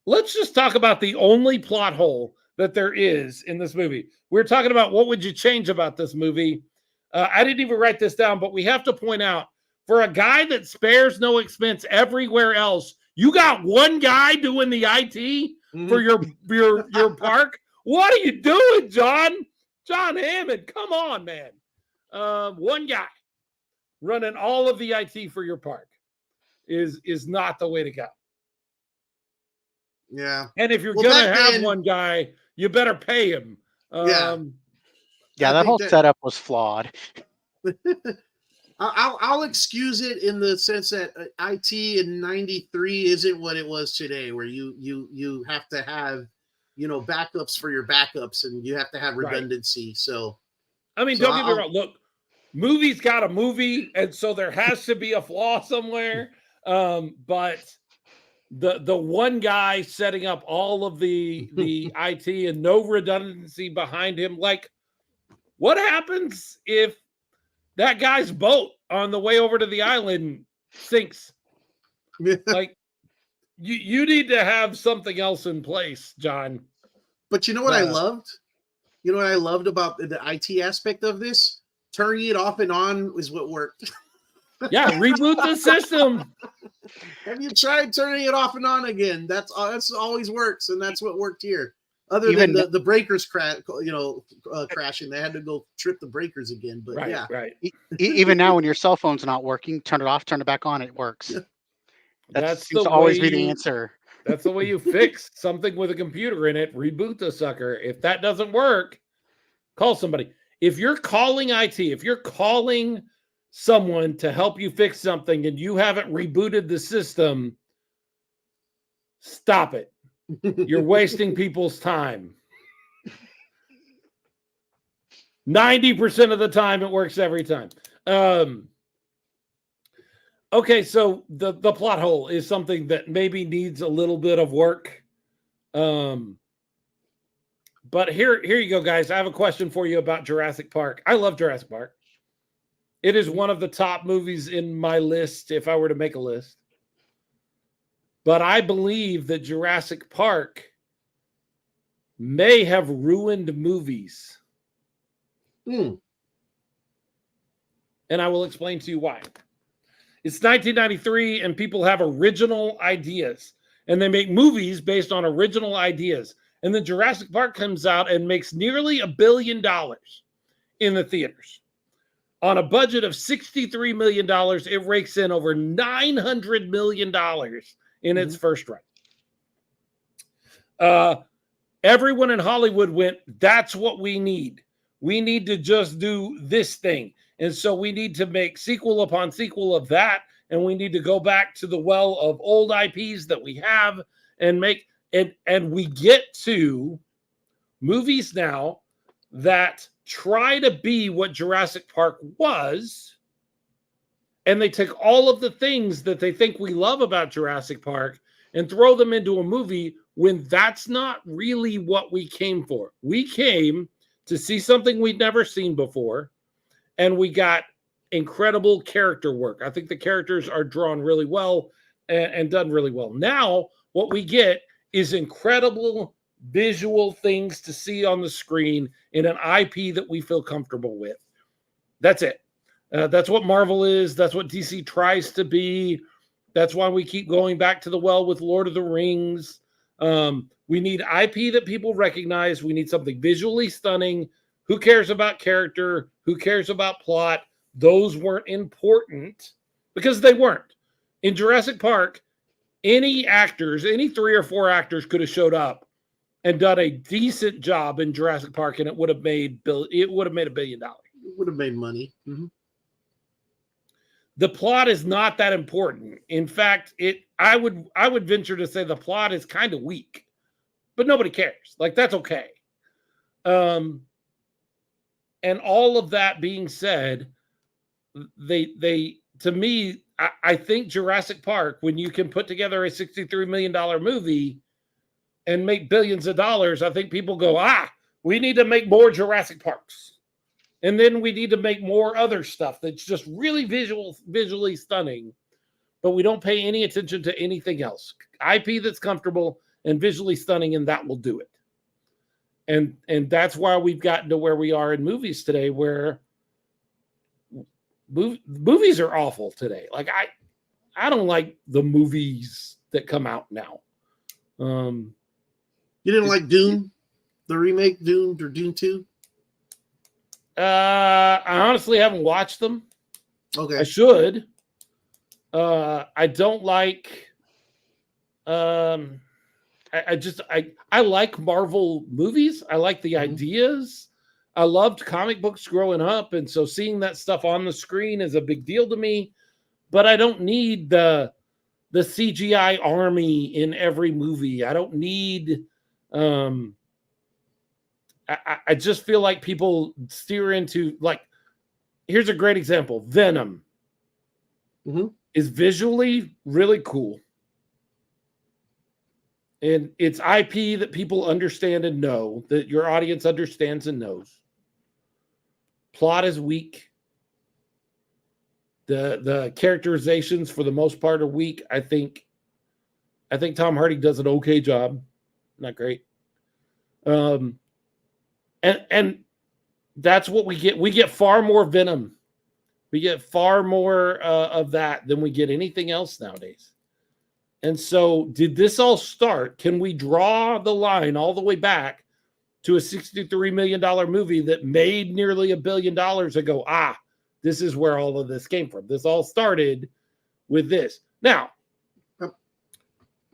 let's just talk about the only plot hole that there is in this movie. We're talking about what would you change about this movie. I didn't even write this down, but we have to point out, for a guy that spares no expense everywhere else, you got one guy doing the IT for your park. What are you doing, John? John Hammond, come on, man. One guy running all of the IT for your park is not the way to go. Yeah. And if you're gonna have one guy, you better pay him. Yeah, that whole setup was flawed. I'll excuse it in the sense that IT in '93 isn't what it was today, where you have to have backups for your backups, and you have to have redundancy. Right. So, I mean, don't get me wrong. Look, movie's got a movie, and so there has to be a flaw somewhere. But the one guy setting up all of the IT and no redundancy behind him, like, what happens if that guy's boat on the way over to the island sinks? Like, you need to have something else in place, John. But you know what I loved? You know what I loved about the IT aspect of this? Turning it off and on is what worked. Yeah, reboot the system. Have you tried turning it off and on again? That's always works, and that's what worked here. Other than the breakers crashing, they had to go trip the breakers again. But right. Even now, when your cell phone's not working, turn it off, turn it back on, it works. That seems to always be the answer. That's the way you fix something with a computer in it. Reboot the sucker. If that doesn't work, call somebody. If you're calling IT, if you're calling someone to help you fix something and you haven't rebooted the system, stop it. You're wasting people's time. 90% of the time, it works every time. Okay, so the plot hole is something that maybe needs a little bit of work. But here you go, guys. I have a question for you about Jurassic Park. I love Jurassic Park. It is one of the top movies in my list if I were to make a list. But I believe that Jurassic Park may have ruined movies. And I will explain to you why. It's 1993 and people have original ideas. And they make movies based on original ideas. And then Jurassic Park comes out and makes nearly $1 billion in the theaters. On a budget of $63 million, it rakes in over $900 million in its first run. Everyone in Hollywood went, that's what we need. We need to just do this thing. And so we need to make sequel upon sequel of that. And we need to go back to the well of old IPs that we have and make it. And we get to movies now that try to be what Jurassic Park was. And they take all of the things that they think we love about Jurassic Park and throw them into a movie when that's not really what we came for. We came to see something we'd never seen before, and we got incredible character work. I think the characters are drawn really well and done really well. Now, what we get is incredible visual things to see on the screen in an IP that we feel comfortable with. That's it. That's what Marvel is. That's what DC tries to be. That's why we keep going back to the well with Lord of the Rings. We need IP that people recognize. We need something visually stunning. Who cares about character? Who cares about plot? Those weren't important because they weren't. In Jurassic Park, any actors, any 3 or 4 actors could have showed up and done a decent job in Jurassic Park, and it would have made $1 billion. It would have made money. The plot is not that important. In fact, I would venture to say the plot is kind of weak, but nobody cares. Like, that's okay. And all of that being said, they to me, I think Jurassic Park, when you can put together a $63 million movie and make billions of dollars, I think people go, we need to make more Jurassic Parks. And then we need to make more other stuff that's just really visually stunning, but we don't pay any attention to anything else. IP that's comfortable and visually stunning, and that will do it. And that's why we've gotten to where we are in movies today, where movies are awful today. Like, I don't like the movies that come out now. You didn't like Dune, the remake, Dune or Dune 2? I honestly haven't watched them. Okay. I should. I don't like. I like Marvel movies. I like the ideas. I loved comic books growing up, and so seeing that stuff on the screen is a big deal to me. But I don't need the CGI army in every movie. I don't need. I just feel like people steer into, like, here's a great example. Venom is visually really cool. And it's IP that people understand and know, that your audience understands and knows. Plot is weak. The characterizations, for the most part, are weak. I think Tom Hardy does an okay job. Not great. And that's what we get. We get far more Venom. We get far more of that than we get anything else nowadays. And so, did this all start? Can we draw the line all the way back to a $63 million movie that made nearly $1 billion ago? This is where all of this came from. This all started with this. Now,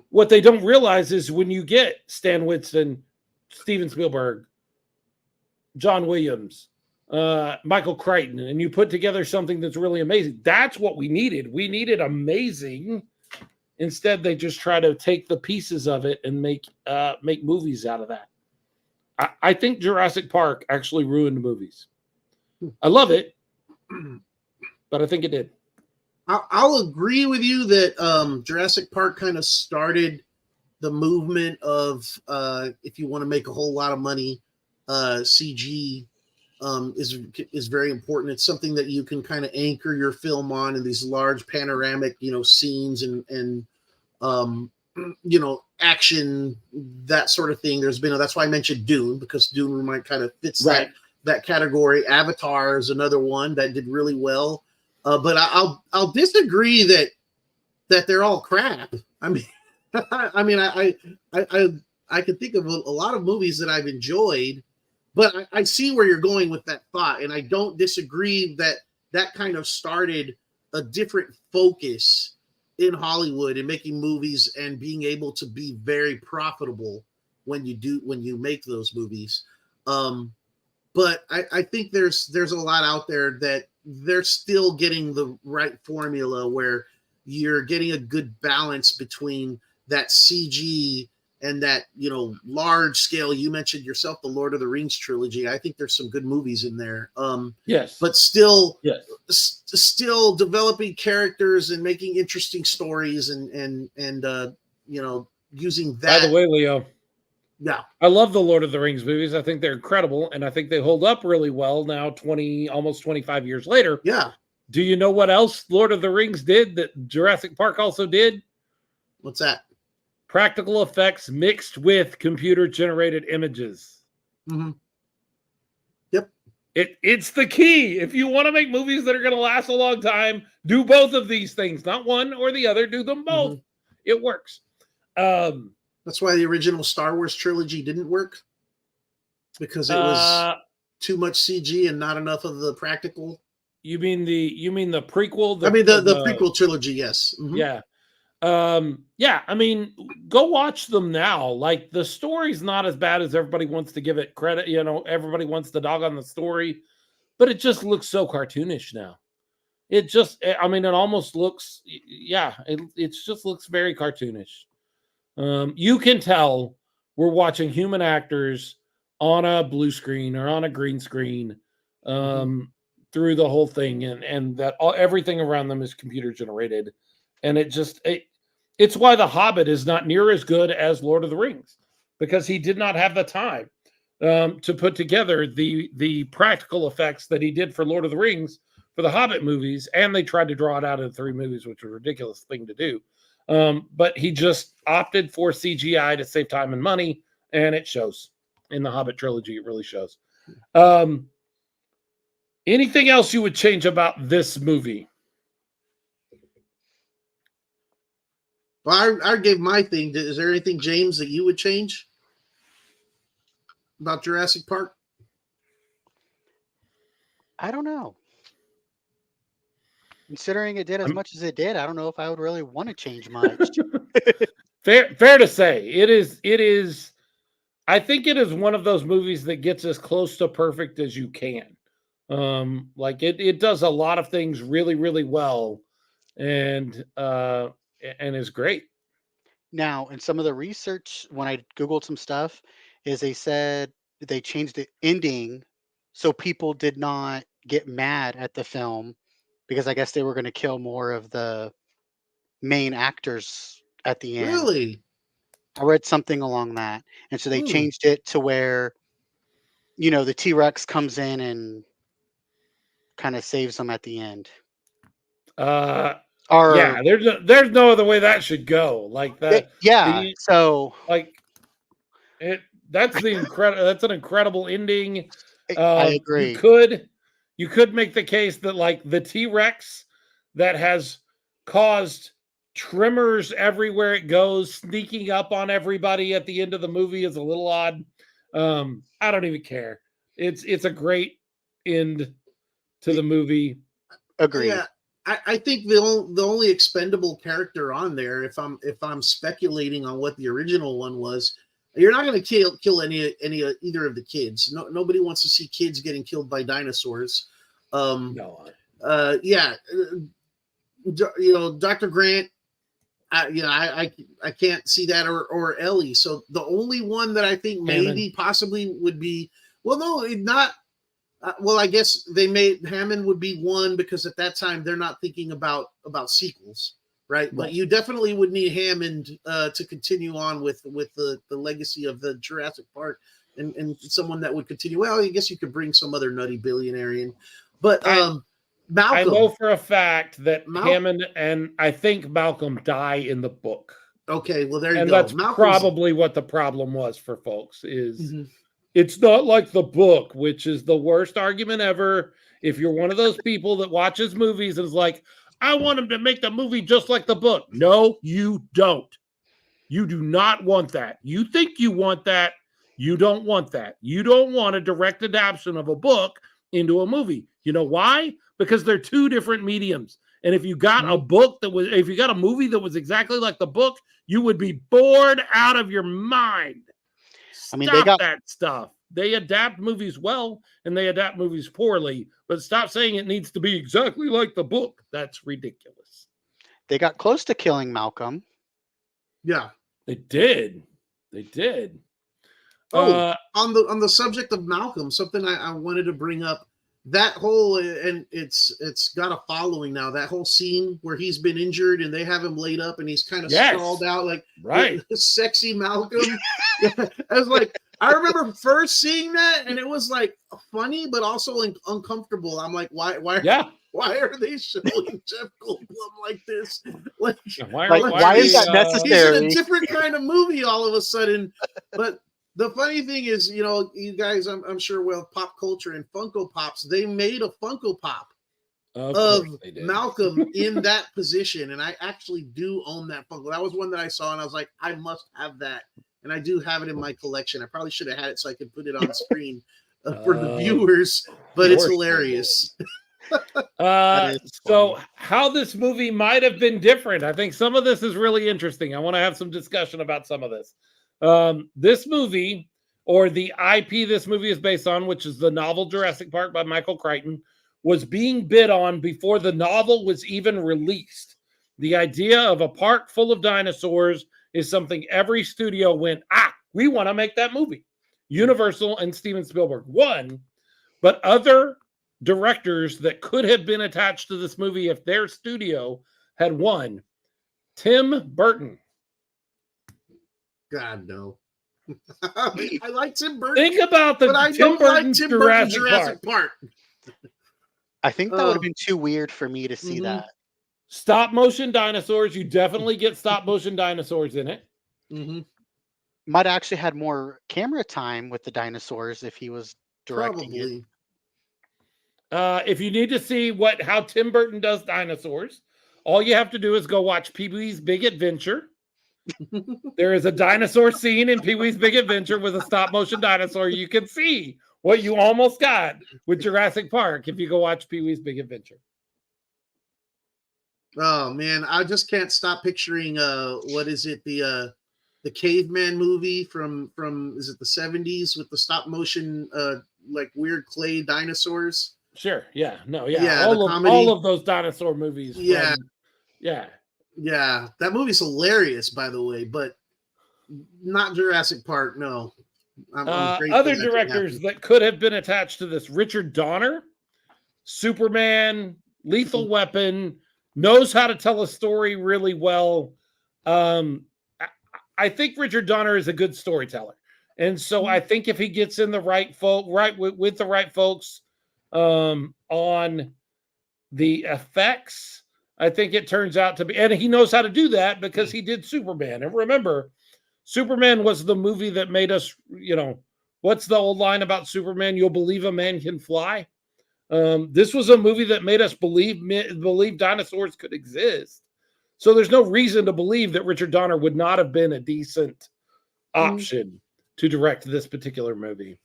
what they don't realize is when you get Stan Winston, Steven Spielberg, John Williams, Michael Crichton, and you put together something that's really amazing. That's what we needed. We needed amazing. Instead, they just try to take the pieces of it and make movies out of that. I think Jurassic Park actually ruined movies. I love it, but I think it did. I'll agree with you that Jurassic Park kind of started the movement of if you want to make a whole lot of money, CG is very important. It's something that you can kind of anchor your film on in these large panoramic, scenes and action, that sort of thing. That's why I mentioned Dune, because Dune might kind of fits that category. Avatar is another one that did really well. But I'll disagree that they're all crap. I mean, I can think of a lot of movies that I've enjoyed, but I see where you're going with that thought, and I don't disagree that kind of started a different focus in Hollywood and making movies and being able to be very profitable when you make those movies. But I think there's a lot out there that they're still getting the right formula where you're getting a good balance between that CG and that, large scale. You mentioned yourself the Lord of the Rings trilogy. I think there's some good movies in there. Yes. But still, yes. Still developing characters and making interesting stories and using that. By the way, Leo. Yeah. I love the Lord of the Rings movies. I think they're incredible, and I think they hold up really well now, almost 25 years later. Yeah. Do you know what else Lord of the Rings did that Jurassic Park also did? What's that? Practical effects mixed with computer-generated images. Mm-hmm. Yep. It's the key. If you want to make movies that are going to last a long time, do both of these things. Not one or the other. Do them both. Mm-hmm. It works. That's why the original Star Wars trilogy didn't work, because it was too much CG and not enough of the practical. You mean the prequel? The prequel trilogy, yes. Mm-hmm. Yeah. Yeah, I mean, go watch them now. Like, the story's not as bad as everybody wants to give it credit. Everybody wants the dog on the story, but it just looks so cartoonish now. It almost looks, it just looks very cartoonish. You can tell we're watching human actors on a blue screen or on a green screen through the whole thing, and that everything around them is computer generated, and it's why The Hobbit is not near as good as Lord of the Rings, because he did not have the time to put together the practical effects that he did for Lord of the Rings for the Hobbit movies, and they tried to draw it out in 3 movies, which was a ridiculous thing to do. But he just opted for CGI to save time and money, and it shows in the Hobbit trilogy. It really shows. Anything else you would change about this movie? Well, I gave my thing. Is there anything, James, that you would change about Jurassic Park? I don't know. Considering it did as much as it did, I don't know if I would really want to change much. Fair to say. It is. I think it is one of those movies that gets as close to perfect as you can. Like it does a lot of things really, really well, and is great. Now, in some of the research, when I Googled some stuff, is they said they changed the ending so people did not get mad at the film, because I guess they were going to kill more of the main actors at the end. Really? I read something along that. And so they changed it to where, the T-Rex comes in and kind of saves them at the end. Yeah, there's no other way that should go. Like that. That's an incredible ending. I agree. You could make the case that, like, the T-Rex that has caused tremors everywhere it goes, sneaking up on everybody at the end of the movie, is a little odd. I don't even care. It's a great end to the movie. Agreed. Yeah, I think the only expendable character on there, if I'm speculating on what the original one was, you're not going to kill any either of the kids. Nobody wants to see kids getting killed by dinosaurs. No. Yeah, Dr. Grant. I can't see that, or Ellie. So the only one that I think maybe possibly would be, well, no, not. Well, I guess Hammond would be one, because at that time they're not thinking about sequels, right? But you definitely would need Hammond to continue on with the legacy of the Jurassic Park and someone that would continue. Well, I guess you could bring some other nutty billionaire in, but Malcolm. I know for a fact that Hammond and I think Malcolm die in the book. Okay, well there you go. And that's probably what the problem was for folks is it's not like the book, which is the worst argument ever. If you're one of those people that watches movies and is like, I want him to make the movie just like the book. No, you don't. You do not want that. You think you want that. You don't want that. You don't want a direct adaptation of a book into a movie. You know why? Because they're two different mediums. And if you got if you got a movie that was exactly like the book, you would be bored out of your mind. Stop that stuff. They adapt movies well and they adapt movies poorly, but stop saying it needs to be exactly like the book. That's ridiculous. They got close to killing Malcolm. Yeah, they did. They did. Oh, on the subject of Malcolm, something I wanted to bring up. That whole, and it's got a following now, that whole scene where he's been injured and they have him laid up and he's kind of sprawled out like sexy Malcolm. I was like, I remember first seeing that and it was like funny but also uncomfortable. I'm like, why are they showing Jeff Goldblum like this? Like, why is that necessary? He's in a different kind of movie all of a sudden. But the funny thing is, you guys, I'm sure, well, pop culture and Funko Pops, they made a Funko Pop of Malcolm in that position. And I actually do own that Funko. That was one that I saw and I was like, I must have that. And I do have it in my collection. I probably should have had it so I could put it on screen for the viewers, but it's hilarious. So how this movie might have been different. I think some of this is really interesting. I want to have some discussion about some of this. This movie, or the IP this movie is based on, which is the novel Jurassic Park by Michael Crichton, was being bid on before the novel was even released. The idea of a park full of dinosaurs is something every studio went, we want to make that movie. Universal and Steven Spielberg won, but other directors that could have been attached to this movie if their studio had won. Tim Burton. God, no. I like Tim Burton. Think about the Tim Burton Jurassic Park. I think that would have been too weird for me to see that. Stop motion dinosaurs. You definitely get stop motion dinosaurs in it. Might have actually had more camera time with the dinosaurs if he was directing it. If you need to see how Tim Burton does dinosaurs, all you have to do is go watch Pee-wee's Big Adventure. There is a dinosaur scene in Pee-wee's Big Adventure with a stop motion dinosaur. You can see what you almost got with Jurassic Park if you go watch Pee-wee's Big Adventure. Oh man, I just can't stop picturing what is it, the caveman movie from is it the 70s with the stop motion like weird clay dinosaurs? Sure. Yeah. No. Yeah. All of those dinosaur movies. Yeah. Yeah. Yeah. That movie's hilarious, by the way, but not Jurassic Park. No. Other directors that could have been attached to this: Richard Donner, Superman, Lethal Weapon, knows how to tell a story really well. I think Richard Donner is a good storyteller, and so I think if he gets in the right with the right folks on the effects, I think it turns out to be, and he knows how to do that because he did Superman. And remember, Superman was the movie that made us, what's the old line about Superman? You'll believe a man can fly. This was a movie that made us believe dinosaurs could exist. So there's no reason to believe that Richard Donner would not have been a decent option to direct this particular movie.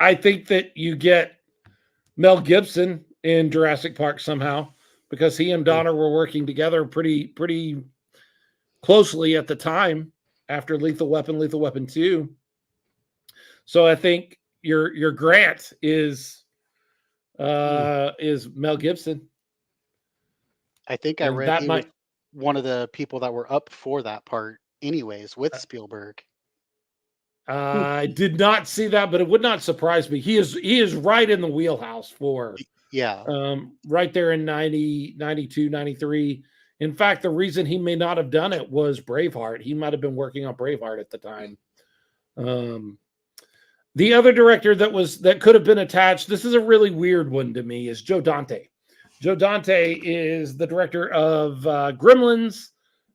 I think that you get Mel Gibson in Jurassic Park somehow because he and Donner were working together pretty closely at the time after Lethal Weapon 2. So I think your Grant is Mel Gibson. I think I read that was one of the people that were up for that part anyways with Spielberg. I did not see that, but it would not surprise me. He is right in the wheelhouse for right there in 90, 92, 93 In fact, the reason he may not have done it was Braveheart. He might have been working on Braveheart at the time. The other director that could have been attached, this is a really weird one to me, is Joe Dante. Joe Dante is the director of Gremlins,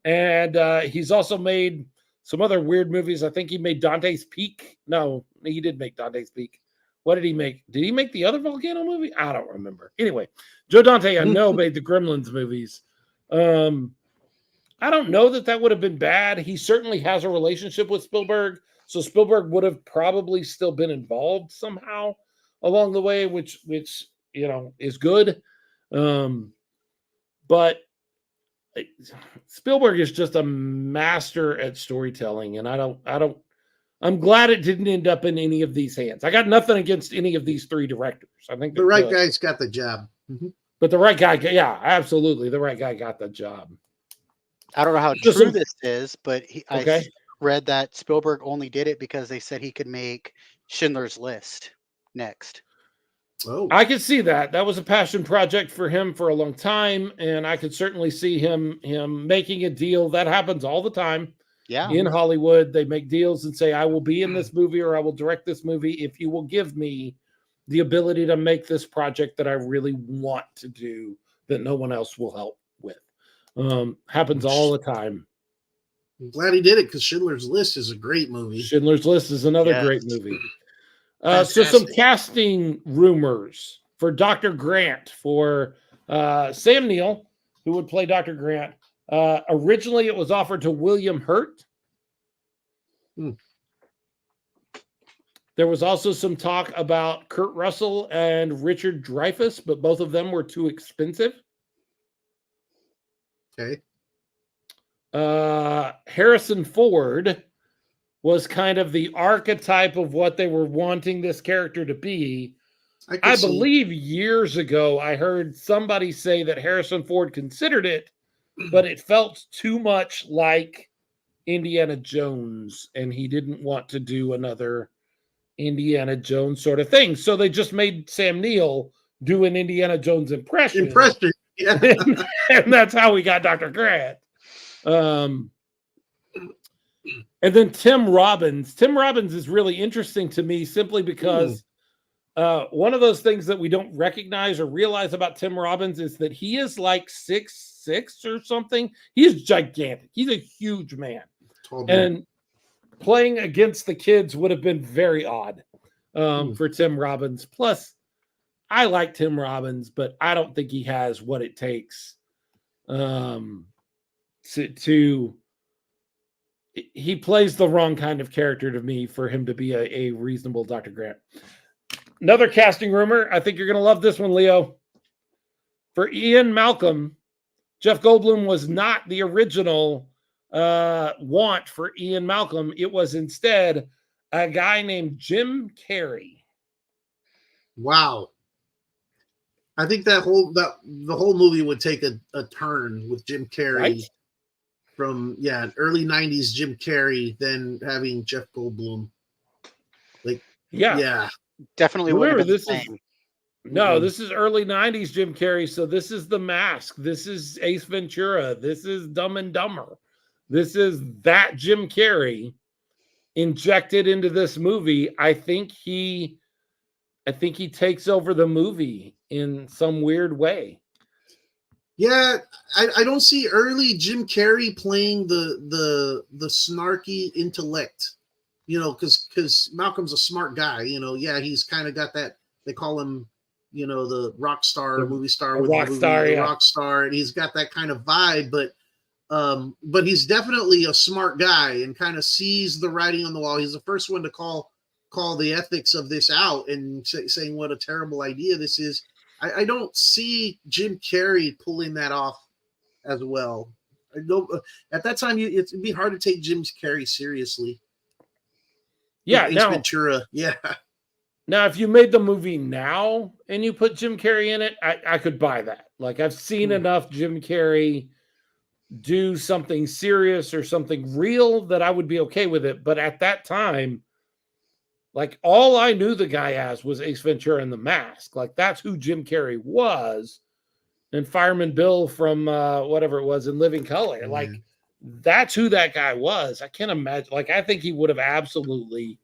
and he's also made some other weird movies. I think he made Dante's Peak. No, he did make Dante's Peak. What did he make? Did he make the other volcano movie? I don't remember. Anyway, Joe Dante, I know, made the Gremlins movies. I don't know that would have been bad. He certainly has a relationship with Spielberg, so Spielberg would have probably still been involved somehow along the way, which is good. But Spielberg is just a master at storytelling, and I'm glad it didn't end up in any of these hands. I got nothing against any of these three directors. I think the right guy's got the job. Mm-hmm. But the right guy, yeah, absolutely, the right guy got the job. I don't know how true this is, but I read that Spielberg only did it because they said he could make Schindler's List next. Oh, I could see that. That was a passion project for him for a long time, and I could certainly see him making a deal. That happens all the time. Yeah. In Hollywood, they make deals and say, I will be in this movie or I will direct this movie if you will give me the ability to make this project that I really want to do that no one else will help with. Happens all the time. I'm glad he did it because Schindler's List is a great movie. Schindler's List is another great movie. So some casting rumors for Dr. Grant, for Sam Neill, who would play Dr. Grant. Originally, it was offered to William Hurt. There was also some talk about Kurt Russell and Richard Dreyfuss, but both of them were too expensive. Okay. Harrison Ford was kind of the archetype of what they were wanting this character to be. I believe years ago, I heard somebody say that Harrison Ford considered it, but it felt too much like Indiana Jones, and he didn't want to do another Indiana Jones sort of thing. So they just made Sam Neill do an Indiana Jones impression. Yeah. And that's how we got Dr. Grant. And then Tim Robbins. Tim Robbins is really interesting to me simply because one of those things that we don't recognize or realize about Tim Robbins is that he is like 6'6" or something. He is gigantic. He's a huge man. And playing against the kids would have been very odd for Tim Robbins. Plus, I like Tim Robbins, but I don't think he has what it takes he plays the wrong kind of character to me for him to be a reasonable Dr. Grant. Another casting rumor. I think you're going to love this one, Leo. For Ian Malcolm, Jeff Goldblum was not the original want for Ian Malcolm. It was instead a guy named Jim Carrey. Wow. I think the whole movie would take a turn with Jim Carrey. Right? From early 90s Jim Carrey, then having Jeff Goldblum. Definitely. Remember, this is early 90s Jim Carrey, so this is The Mask, this is Ace Ventura, this is Dumb and Dumber. This is that Jim Carrey injected into this movie. I think he takes over the movie in some weird way. Yeah, I don't see early Jim Carrey playing the snarky intellect, because Malcolm's a smart guy, he's kind of got that, they call him, the rock star, movie star, with rock star, and he's got that kind of vibe, but he's definitely a smart guy and kind of sees the writing on the wall. He's the first one to call the ethics of this out and saying what a terrible idea this is. I don't see Jim Carrey pulling that off as well. I don't, at that time, it'd be hard to take Jim Carrey seriously. Yeah, Ace Ventura. Yeah. Now, if you made the movie now and you put Jim Carrey in it, I could buy that. Like, I've seen enough Jim Carrey do something serious or something real that I would be okay with it. But at that time, like, all I knew the guy as was Ace Ventura and The Mask. Like, that's who Jim Carrey was. and Fireman Bill from whatever it was in Living Color. Yeah. Like, that's who that guy was. I can't imagine. Like, I think he would have absolutely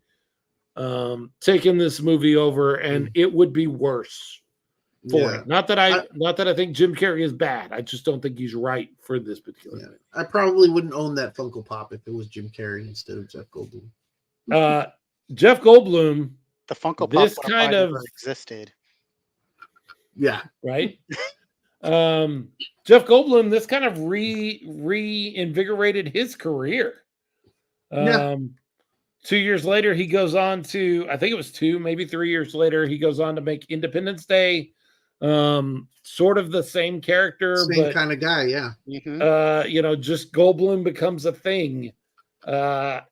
taken this movie over, and it would be worse for it. Not that I think Jim Carrey is bad. I just don't think he's right for this particular movie. I probably wouldn't own that Funko Pop if it was Jim Carrey instead of Jeff Goldblum. Jeff Goldblum, The Funko Pop this would have kind probably of never existed. Yeah. Right. Jeff Goldblum, this kind of reinvigorated his career. 2 years later, he goes on to, I think it was 2, maybe 3 years later, he goes on to make Independence Day. Sort of the same character, same kind of guy, yeah. Just Goldblum becomes a thing, and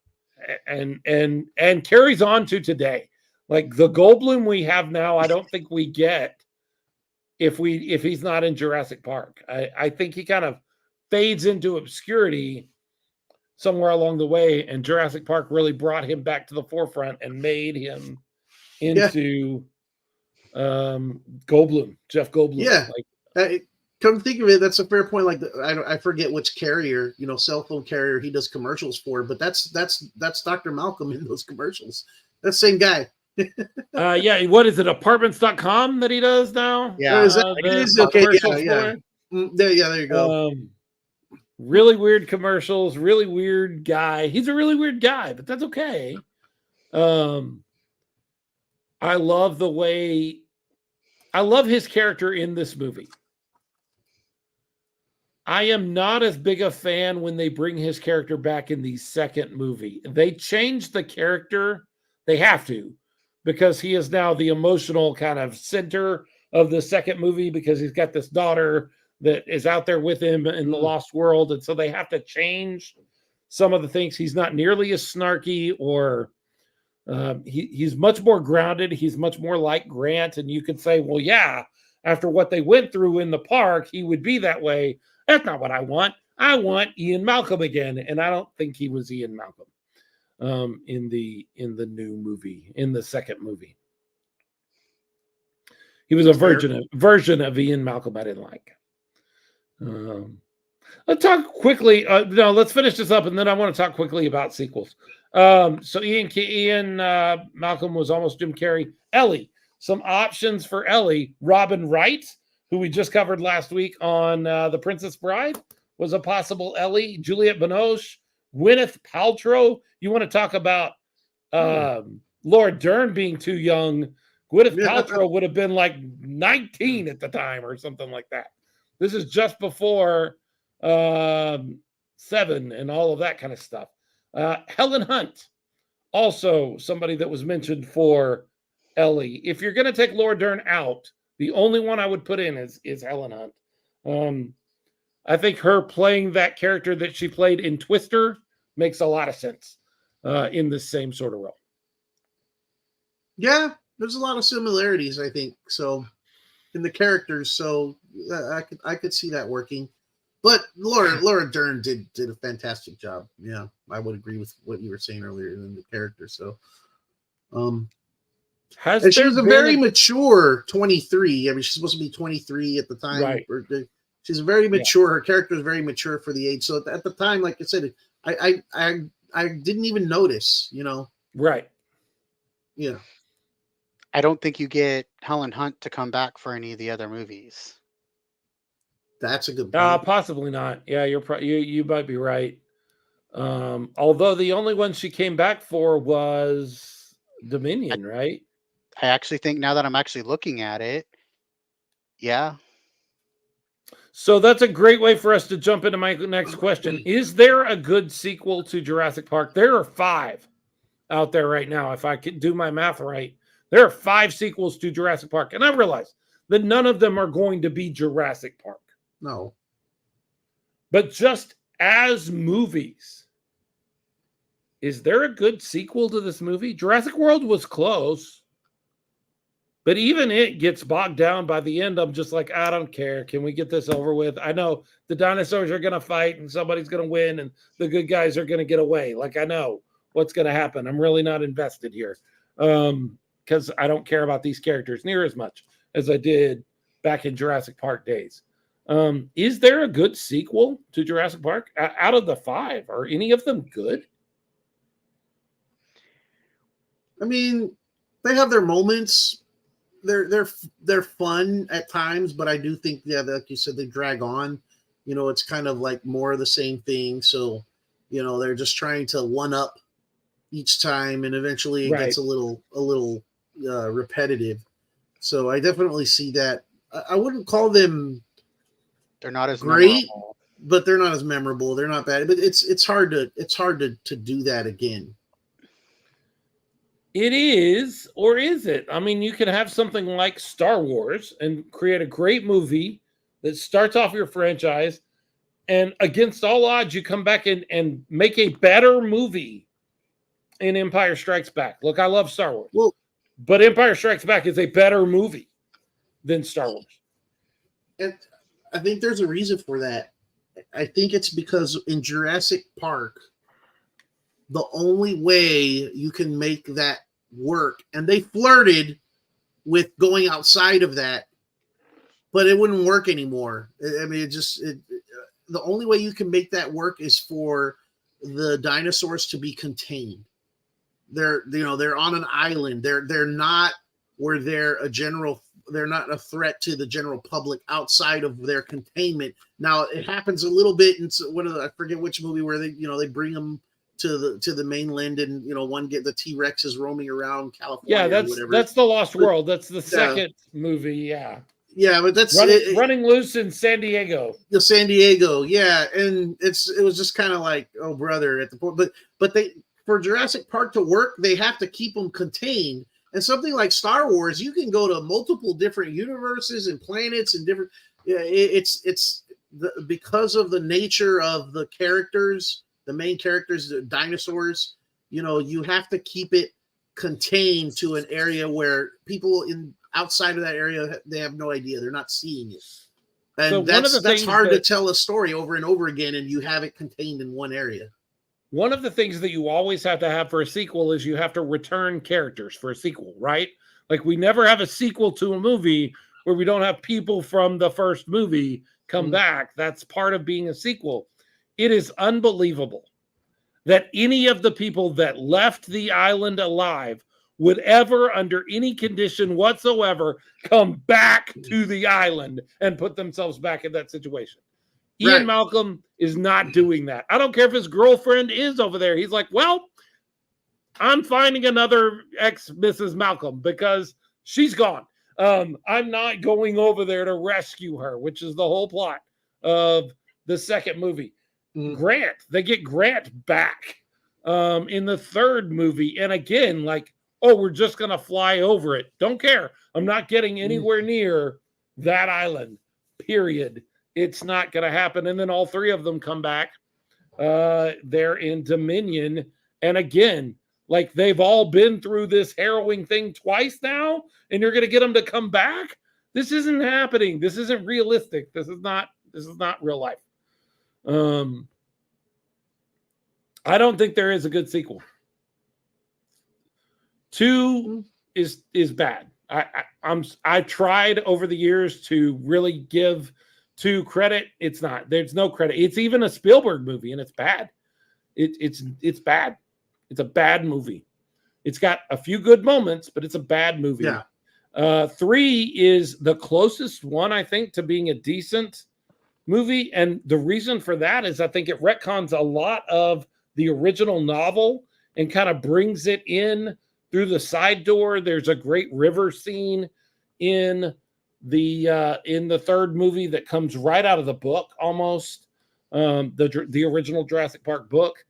carries on to today. Like, the Goldblum we have now, I don't think we get if he's not in Jurassic Park. I think he kind of fades into obscurity somewhere along the way, and Jurassic Park really brought him back to the forefront and made him into Goldblum, Jeff Goldblum. Yeah. Come to think of it, that's a fair point. Like, I forget which carrier, cell phone carrier he does commercials for, but that's Dr. Malcolm in those commercials. That's the same guy. What is it? Apartments.com that he does now? Yeah. It is okay. Yeah. There you go. Really weird commercials, really weird guy. He's a really weird guy, but that's okay. I love his character in this movie. I am not as big a fan when they bring his character back in the second movie. They changed the character. They have to, because he is now the emotional kind of center of the second movie, because he's got this daughter that is out there with him in the lost world. And so they have to change some of the things. He's not nearly as snarky, or he's much more grounded. He's much more like Grant. And you could say, well, yeah, after what they went through in the park, he would be that way. That's not what I want. I want Ian Malcolm again. And I don't think he was Ian Malcolm in the new movie, in the second movie. He was a version of Ian Malcolm I didn't like. Let's talk quickly. Let's finish this up, and then I want to talk quickly about sequels. So Ian Malcolm was almost Jim Carrey. Ellie, some options for Ellie. Robin Wright, who we just covered last week on The Princess Bride, was a possible Ellie. Juliette Binoche, Gwyneth Paltrow. You want to talk about Laura Dern being too young? Gwyneth Paltrow would have been like 19 at the time or something like that. This is just before Seven and all of that kind of stuff. Helen Hunt, also somebody that was mentioned for Ellie. If you're going to take Laura Dern out, the only one I would put in is Helen Hunt. I think her playing that character that she played in Twister makes a lot of sense in the same sort of role. Yeah, there's a lot of similarities, I think, so in the characters. So I could see that working. But Laura Dern did a fantastic job. Yeah, I would agree with what you were saying earlier in the character. So, and she was a very mature 23. I mean, she's supposed to be 23 at the time. Right. She's very mature. Her character is very mature for the age. So at the time, like I said, I didn't even notice. Right. Yeah. I don't think you get Helen Hunt to come back for any of the other movies. That's a good point. Possibly not. Yeah, you might be right. Although the only one she came back for was Dominion, right? I actually think, now that I'm actually looking at it, yeah. So that's a great way for us to jump into my next question. Is there a good sequel to Jurassic Park? There are 5 out there right now. If I could do my math right, there are 5 sequels to Jurassic Park. And I realize that none of them are going to be Jurassic Park. No. But just as movies, is there a good sequel to this movie? Jurassic World was close, but even it gets bogged down by the end. I'm just like, I don't care. Can we get this over with? I know the dinosaurs are going to fight and somebody's going to win and the good guys are going to get away. Like, I know what's going to happen. I'm really not invested here because I don't care about these characters near as much as I did back in Jurassic Park days. Is there a good sequel to Jurassic Park out of the 5? Are any of them good? I mean, they have their moments. They're fun at times, but I do think, yeah, like you said, they drag on. It's kind of like more of the same thing. So, they're just trying to one up each time, and eventually it gets a little repetitive. So I definitely see that. I wouldn't call them. They're not as great, memorable. but they're not as memorable. They're not bad, but it's hard to do that again. It is, or is it? I mean, you can have something like Star Wars and create a great movie that starts off your franchise, and against all odds, you come back and make a better movie in Empire Strikes Back. Look, I love Star Wars. Well, but Empire Strikes Back is a better movie than Star Wars. And I think there's a reason for that. I think it's because in Jurassic Park, the only way you can make that work, and they flirted with going outside of that, but it wouldn't work anymore. I mean, the only way you can make that work is for the dinosaurs to be contained. They're on an island. They're not where they're not a threat to the general public outside of their containment. Now it happens a little bit in one of I forget which movie where they bring them to the mainland, and one get the T-Rex is roaming around California. Yeah, that's the Lost World. That's the second movie. Yeah. Yeah, but that's running loose in San Diego. The San Diego, yeah, and it was just kind of like, oh brother, at the point, but they for Jurassic Park to work, they have to keep them contained. And something like Star Wars, you can go to multiple different universes and planets and different. Yeah, because of the nature of the characters, the main characters, the dinosaurs. You have to keep it contained to an area where people outside of that area, they have no idea. They're not seeing it. And so that's hard to tell a story over and over again, and you have it contained in one area. One of the things that you always have to have for a sequel is you have to return characters for a sequel, right? Like we never have a sequel to a movie where we don't have people from the first movie come back. That's part of being a sequel. It is unbelievable that any of the people that left the island alive would ever, under any condition whatsoever, come back to the island and put themselves back in that situation. Ian Malcolm is not doing that. I don't care if his girlfriend is over there. He's like, well, I'm finding another ex-Mrs. Malcolm because she's gone. I'm not going over there to rescue her, which is the whole plot of the second movie. Grant, they get Grant back in the third movie. And again, like, oh, we're just going to fly over it. Don't care. I'm not getting anywhere near that island, period. It's not going to happen. And then all three of them come back. They're in Dominion. And again, like they've all been through this harrowing thing twice now, and you're going to get them to come back? This isn't happening. This isn't realistic. This is not real life. I don't think there is a good sequel. 2 is bad. I tried over the years to really give 2 credit. It's not. There's no credit. It's even a Spielberg movie, and it's bad. It's bad. It's a bad movie. It's got a few good moments, but it's a bad movie. Yeah. 3 is the closest one, I think, to being a decent movie, and the reason for that is I think it retcons a lot of the original novel and kind of brings it in through the side door. There's a great river scene in the third movie that comes right out of the book, almost the original Jurassic Park book.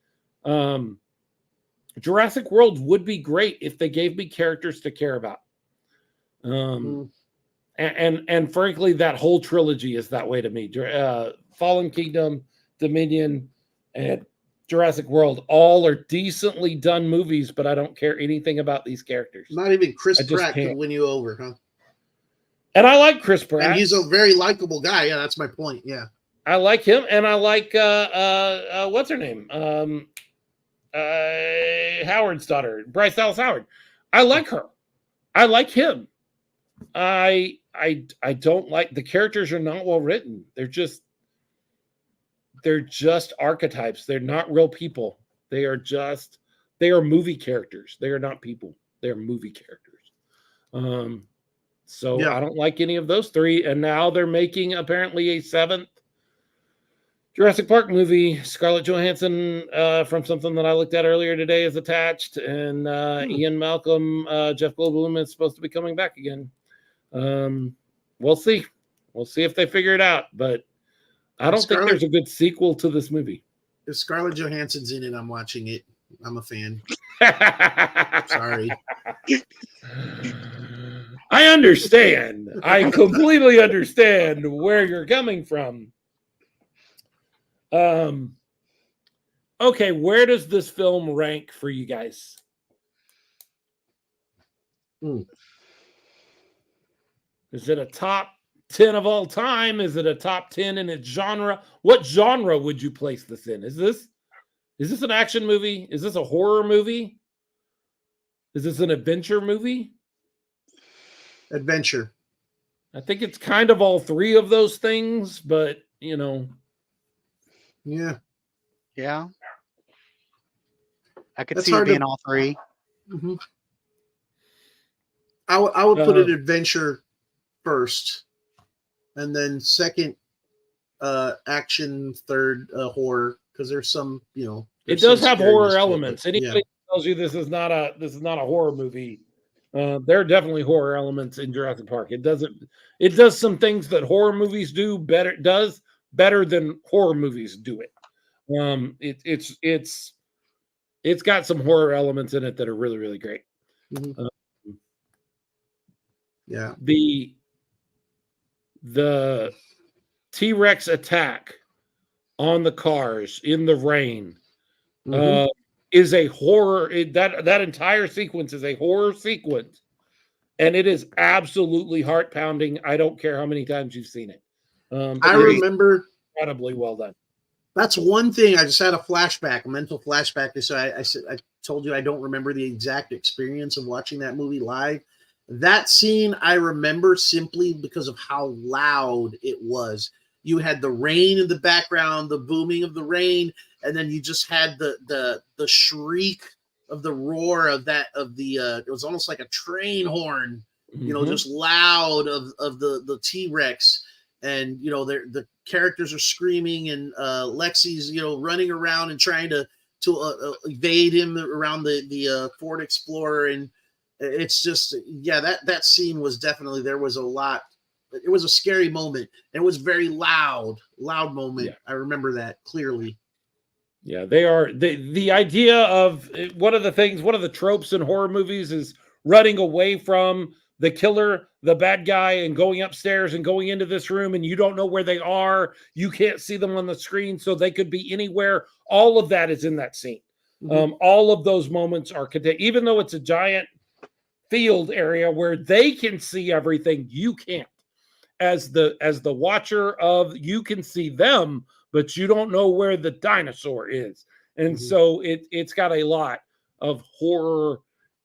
Jurassic World would be great if they gave me characters to care about. And frankly, that whole trilogy is that way to me. Fallen Kingdom, Dominion, and Jurassic World all are decently done movies, but I don't care anything about these characters. Not even Chris Pratt can win you over, huh? And I like Chris Pratt. And he's a very likable guy. Yeah, that's my point. Yeah. I like him, and I like what's her name? Howard's daughter, Bryce Dallas Howard. I like her. I like him. I don't like the characters are not well written. They're just archetypes. They're not real people. They are movie characters. They are not people. They're movie characters. So I don't like any of those three. And now they're making apparently a 7th Jurassic Park movie. Scarlett Johansson from something that I looked at earlier today is attached, and Ian Malcolm, Jeff Goldblum is supposed to be coming back again. We'll see. We'll see if they figure it out, but I don't think there's a good sequel to this movie. If Scarlett Johansson's in it, I'm watching it. I'm a fan. Sorry. I understand. I completely understand where you're coming from. Okay, where does this film rank for you guys? Is it a top 10 of all time? Is it a top 10 in its genre? What genre would you place this in? Is this an action movie? Is this a horror movie? Is this an adventure movie? Adventure. I think it's kind of all three of those things, but Yeah. Yeah. I could see it being all three. Mm-hmm. I would put it adventure first, and then second action, third horror, because there's some, it does have horror elements. Anybody tells you this is not a horror movie, there are definitely horror elements in Jurassic Park. It does some things that horror movies do better than horror movies do it. It's got some horror elements in it that are really, really great. Mm-hmm. The T-Rex attack on the cars in the rain is a horror. That entire sequence is a horror sequence, and it is absolutely heart-pounding. I don't care how many times you've seen it. I remember incredibly well done. That's one thing. I just had a mental flashback. So I told you I don't remember the exact experience of watching that movie live. That scene I remember simply because of how loud it was. You had the rain in the background, the booming of the rain, and then you just had the shriek of the roar of it was almost like a train horn, just loud of the T-Rex. And the characters are screaming, and Lexi's running around and trying to evade him around the Ford Explorer, and it's just that scene was definitely, there was a lot. It was a scary moment. It was very loud moment. Yeah. I remember that clearly. Yeah, they are the idea of one of the tropes in horror movies is running away from the killer, the bad guy, and going upstairs and going into this room, and you don't know where they are. You can't see them on the screen, so they could be anywhere. All of that is in that scene. Mm-hmm. All of those moments are contained, even though it's a giant field area where they can see everything, you can't. As the watcher you can see them, but you don't know where the dinosaur is. And so it's got a lot of horror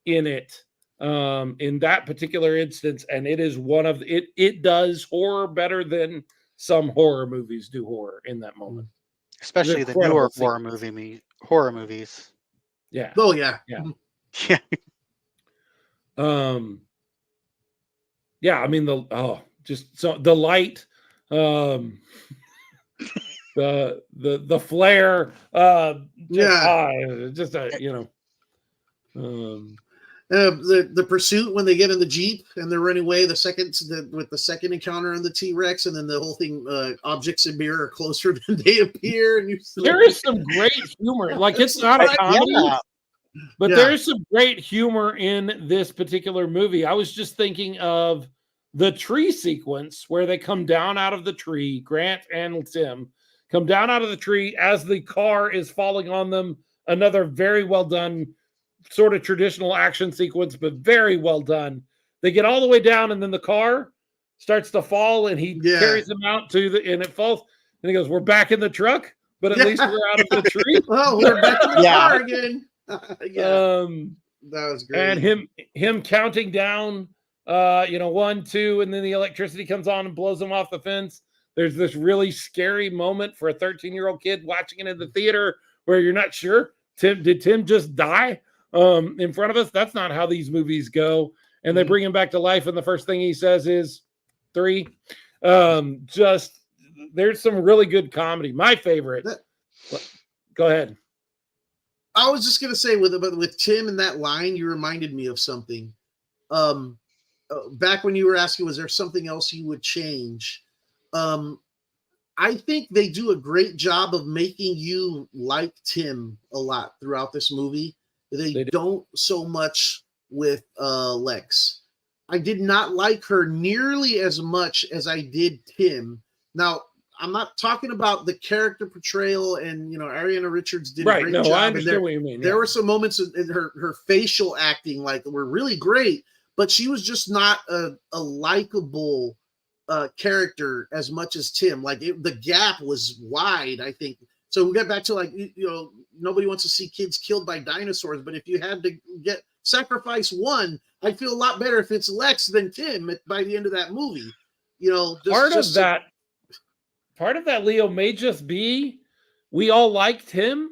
in it. In that particular instance, and it is one of it does horror better than some horror movies do horror in that moment, especially the newer horror movies. Yeah. Oh yeah. Yeah. Yeah. I mean the light, the flare, the pursuit when they get in the Jeep and they're running away, with the second encounter on the T-Rex, and then the whole thing, objects in mirror are closer than they appear. And there is some great humor. Like, it's not a comedy, but there is some great humor in this particular movie. I was just thinking of the tree sequence where they come down out of the tree. Grant and Tim come down out of the tree as the car is falling on them. Another very well done sort of traditional action sequence, but very well done. They get all the way down, and then the car starts to fall, and he carries them out and it falls. And he goes, "We're back in the truck, but at least we're out of the tree." Well, we're back in the car again. That was great. And him counting down 1, 2, and then the electricity comes on and blows them off the fence. There's this really scary moment for a 13-year-old kid watching it in the theater where you're not sure, did Tim just die in front of us? That's not how these movies go. And they bring him back to life, and the first thing he says is 3. Just there's some really good comedy. My favorite. Go ahead. I was just gonna say with Tim and that line, you reminded me of something. Back when you were asking, was there something else you would change? I think they do a great job of making you like Tim a lot throughout this movie. They don't so much with Lex. I did not like her nearly as much as I did Tim. Now, I'm not talking about the character portrayal, and Ariana Richards did a great job. I understand what you mean. There were some moments in her facial acting were really great, but she was just not a likable character as much as Tim. The gap was wide, I think. So we got back to nobody wants to see kids killed by dinosaurs, but if you had to sacrifice one, I'd feel a lot better if it's Lex than Tim by the end of that movie. Part of that, Leo, may just be we all liked him,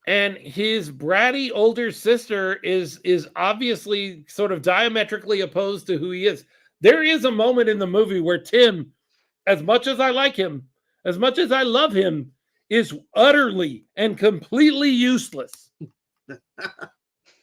and his bratty older sister is obviously sort of diametrically opposed to who he is. There is a moment in the movie where Tim, as much as I like him, as much as I love him, is utterly and completely useless.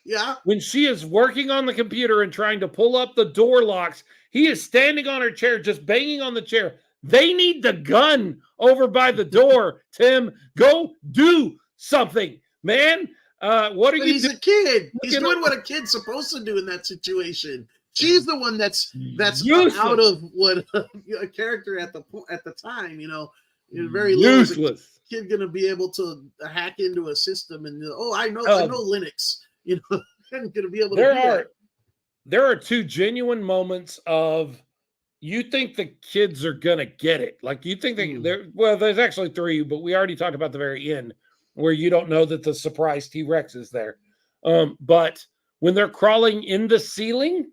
Yeah. When she is working on the computer and trying to pull up the door locks, he is standing on her chair, just banging on the chair. They need the gun over by the door. Tim, go do something, man. What are you? He's a kid. He's doing what a kid's supposed to do in that situation. She's the one that's useless. Out of what a character at the time. Very useless. Kid gonna be able to hack into a system and I know Linux. Gonna be able to do that. There are 2 genuine moments of you think the kids are gonna get it. You think there's actually 3, but we already talked about the very end where you don't know that the surprise T-Rex is there. But when they're crawling in the ceiling,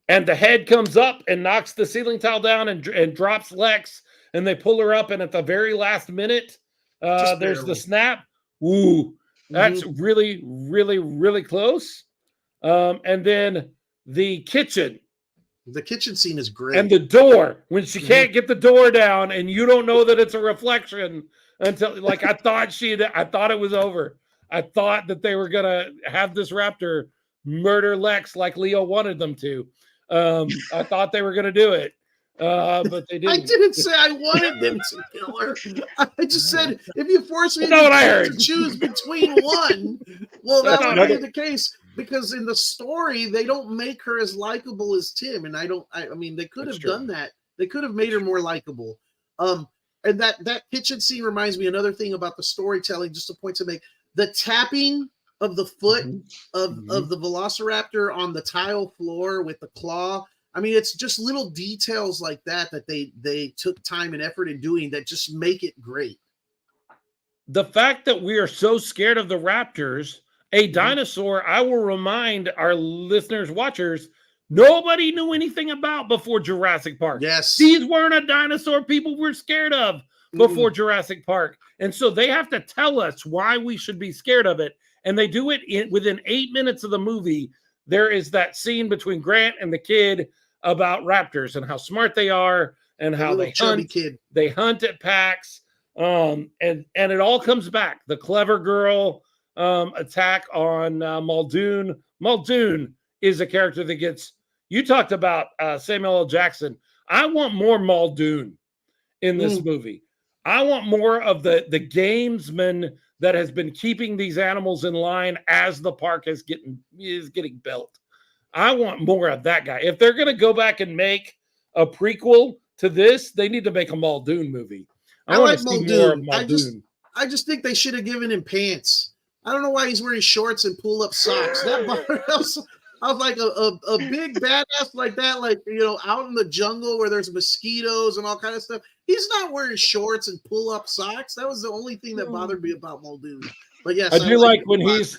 and the head comes up and knocks the ceiling tile down and drops Lex, and they pull her up, and at the very last minute, there's the snap. Ooh, that's really, really, really close. And then the kitchen. The kitchen scene is great. And the door, when she can't get the door down, and you don't know that it's a reflection until I thought it was over. I thought that they were gonna have this raptor murder Lex like Leo wanted them to. I thought they were gonna do it. But they didn't. I didn't say I wanted them to kill her. I just said if you force me to choose between one, well, that would be the case. Because in the story, they don't make her as likable as Tim, and I mean, they could have done that. They could have made her more likable. And that kitchen scene reminds me another thing about the storytelling. Just a point to make: the tapping of the foot of the Velociraptor on the tile floor with the claw. I mean, it's just little details like that they took time and effort in doing that just make it great. The fact that we are so scared of the raptors. A dinosaur, I will remind our listeners, watchers, nobody knew anything about before Jurassic Park. Yes. These weren't a dinosaur people were scared of before Jurassic Park. And so they have to tell us why we should be scared of it. And they do it within 8 minutes of the movie. There is that scene between Grant and the kid about raptors and how smart they are and how they hunt. They hunt at packs. And it all comes back. The clever girl attack on Muldoon. Muldoon is a character that gets. You talked about Samuel L. Jackson. I want more Muldoon in this movie. I want more of the gamesman that has been keeping these animals in line as the park is getting built. I want more of that guy. If they're going to go back and make a prequel to this, they need to make a Muldoon movie. I want to see more of Muldoon. I just think they should have given him pants. I don't know why he's wearing shorts and pull-up socks. That I was like a big badass like that, out in the jungle where there's mosquitoes and all kind of stuff. He's not wearing shorts and pull-up socks. That was the only thing that bothered me about Muldoon. But yes, I do like when he's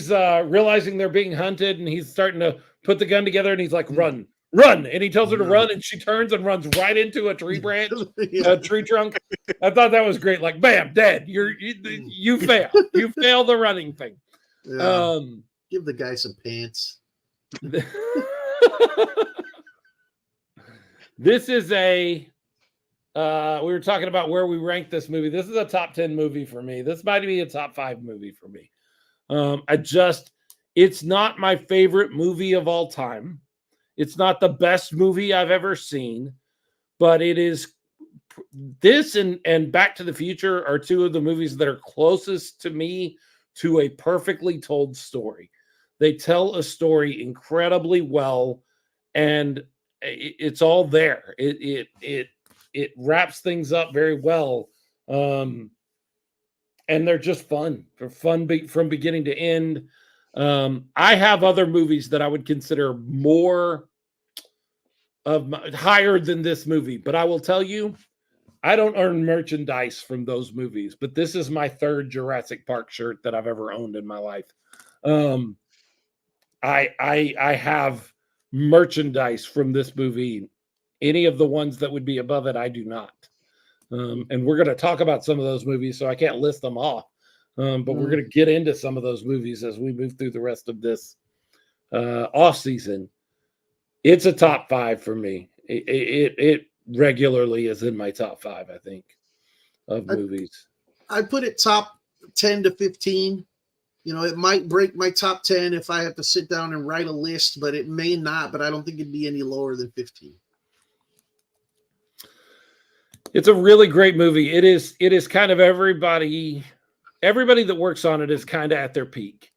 realizing they're being hunted and he's starting to put the gun together, and he's like, run, and he tells her to run, and she turns and runs right into a tree branch, a tree trunk. I thought that was great. Like, bam, dead. You fail. You fail the running thing. Yeah. Give the guy some pants. This is we were talking about where we rank this movie. This is a top 10 movie for me. This might be a top 5 movie for me. It's not my favorite movie of all time. It's not the best movie I've ever seen, but it is. This and Back to the Future are two of the movies that are closest to me to a perfectly told story. They tell a story incredibly well, and it's all there. It wraps things up very well, and they're just fun. They're fun from beginning to end. I have other movies that I would consider higher than this movie, but I will tell you, I don't earn merchandise from those movies. But this is my 3rd Jurassic Park shirt that I've ever owned in my life. I have merchandise from this movie. Any of the ones that would be above it, I do not. And we're going to talk about some of those movies, so I can't list them off. But we're going to get into some of those movies as we move through the rest of this off season. It's a top 5 for me. It regularly is in my top 5, I think, of movies. I put it top 10 to 15. You know, it might break my top 10 if I have to sit down and write a list, but it may not. But I don't think it'd be any lower than 15. It's a really great movie. It is kind of everybody that works on it is kind of at their peak.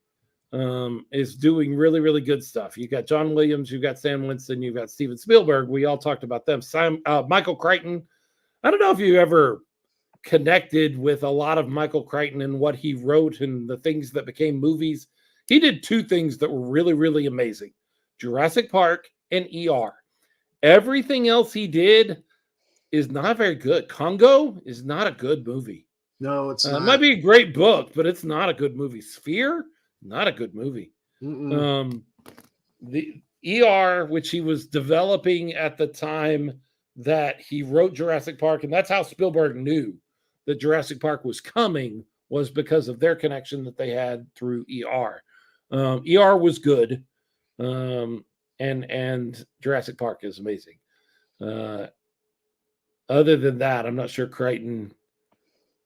Is doing really, really good stuff. You got John Williams, you got Sam Winston, you got Steven Spielberg. We all talked about them. Michael Crichton. I don't know if you ever connected with a lot of Michael Crichton and what he wrote and the things that became movies. He did 2 things that were really, really amazing: Jurassic Park and ER. Everything else he did is not very good. Congo is not a good movie. No, it's not. It might be a great book, but it's not a good movie. Sphere, not a good movie. The ER, which he was developing at the time that he wrote Jurassic Park, and that's how Spielberg knew that Jurassic Park was coming, was because of their connection that they had through ER. ER was good, and Jurassic Park is amazing. Other than that, I'm not sure Crichton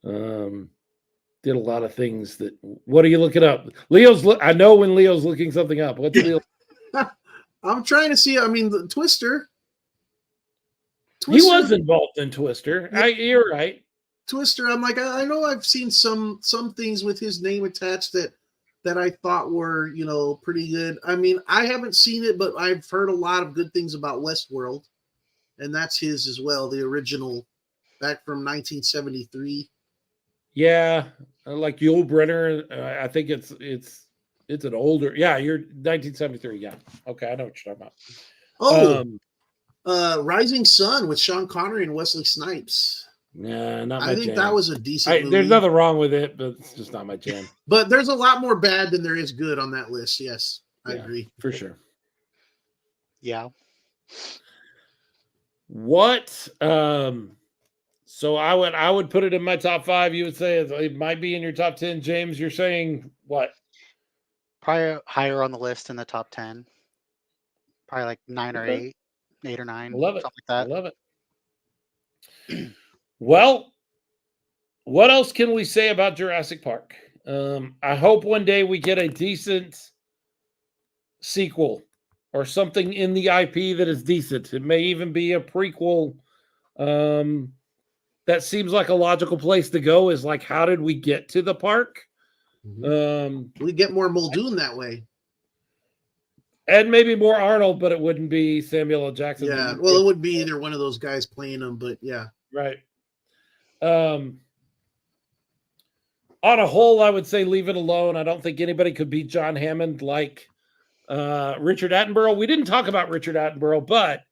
did a lot of things that. What are you looking up? I know when Leo's looking something up. What's Leo? I'm trying to see. I mean, the Twister. He was involved in Twister. Yeah. You're right. Twister. I'm like, I know I've seen some things with his name attached that I thought were, you know, pretty good. I mean, I haven't seen it, but I've heard a lot of good things about Westworld, and that's his as well. The original, back from 1973. Yeah, like Yul Brynner. I think it's an older. Yeah, you're 1973. Yeah. Okay, I know what you're talking about. Oh, Rising Sun with Sean Connery and Wesley Snipes. Nah, not my I think jam. that was a decent movie. There's nothing wrong with it, but it's just not my jam. But there's a lot more bad than there is good on that list. Yes, I agree. For sure. Yeah. What? So I would put it in my top 5. You would say it might be in your top 10. James, you're saying what? Probably higher on the list in the top 10. Probably like 9 or 8 or 9. I love it. Something like that. I love it. Well, what else can we say about Jurassic Park? I hope one day we get a decent sequel or something in the IP that is decent. It may even be a prequel. That seems like a logical place to go, is like, how did we get to the park? We get more Muldoon that way. And maybe more Arnold, but it wouldn't be Samuel L. Jackson. Yeah, well, it would be either one of those guys playing them, but yeah. Right. On a whole, I would say leave it alone. I don't think anybody could beat John Hammond like Richard Attenborough. We didn't talk about Richard Attenborough, but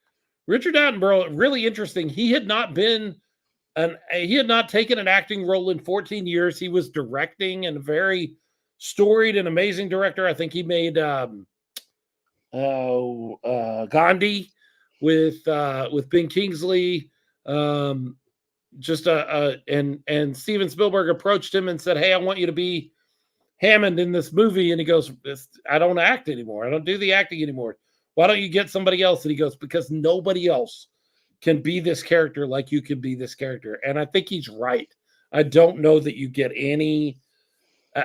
Richard Attenborough, really interesting. He had not taken an acting role in 14 years. He was directing, and a very storied and amazing director. I think he made Gandhi with Ben Kingsley. And Steven Spielberg approached him and said, "Hey, I want you to be Hammond in this movie." And he goes, "I don't act anymore. I don't do the acting anymore. Why don't you get somebody else?" And he goes, "Because nobody else can be this character like you can be this character." And I think he's right. I don't know that you get any.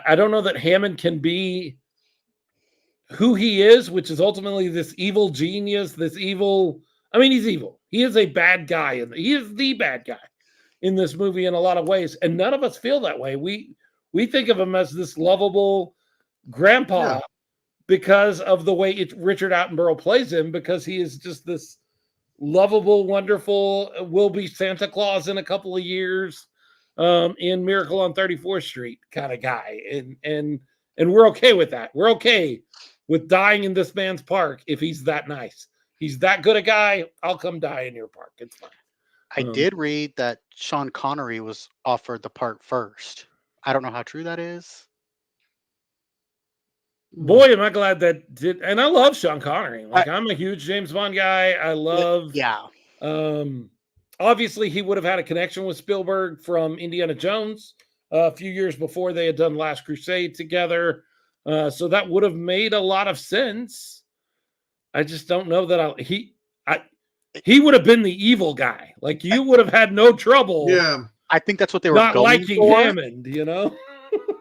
I don't know that Hammond can be who he is, which is ultimately this evil genius, this evil. I mean, he's evil. He is a bad guy, and he is the bad guy in this movie in a lot of ways. And none of us feel that way. We think of him as this lovable grandpa because of the way Richard Attenborough plays him, because he is just this lovable, wonderful, will be Santa Claus in a couple of years, in Miracle on 34th Street kind of guy. And we're okay with that. We're okay with dying in this man's park if he's that nice. He's that good a guy. I'll come die in your park. It's fine. I did read that Sean Connery was offered the part first. I don't know how true that is. Boy, am I glad that did. And I love Sean Connery. Like, I'm a huge James Bond guy. I love. Yeah. Obviously, he would have had a connection with Spielberg from Indiana Jones a few years before they had done Last Crusade together. So that would have made a lot of sense. I just don't know that he would have been the evil guy. Like, you would have had no trouble. Yeah. I think that's what they were not going liking for. Hammond, you know?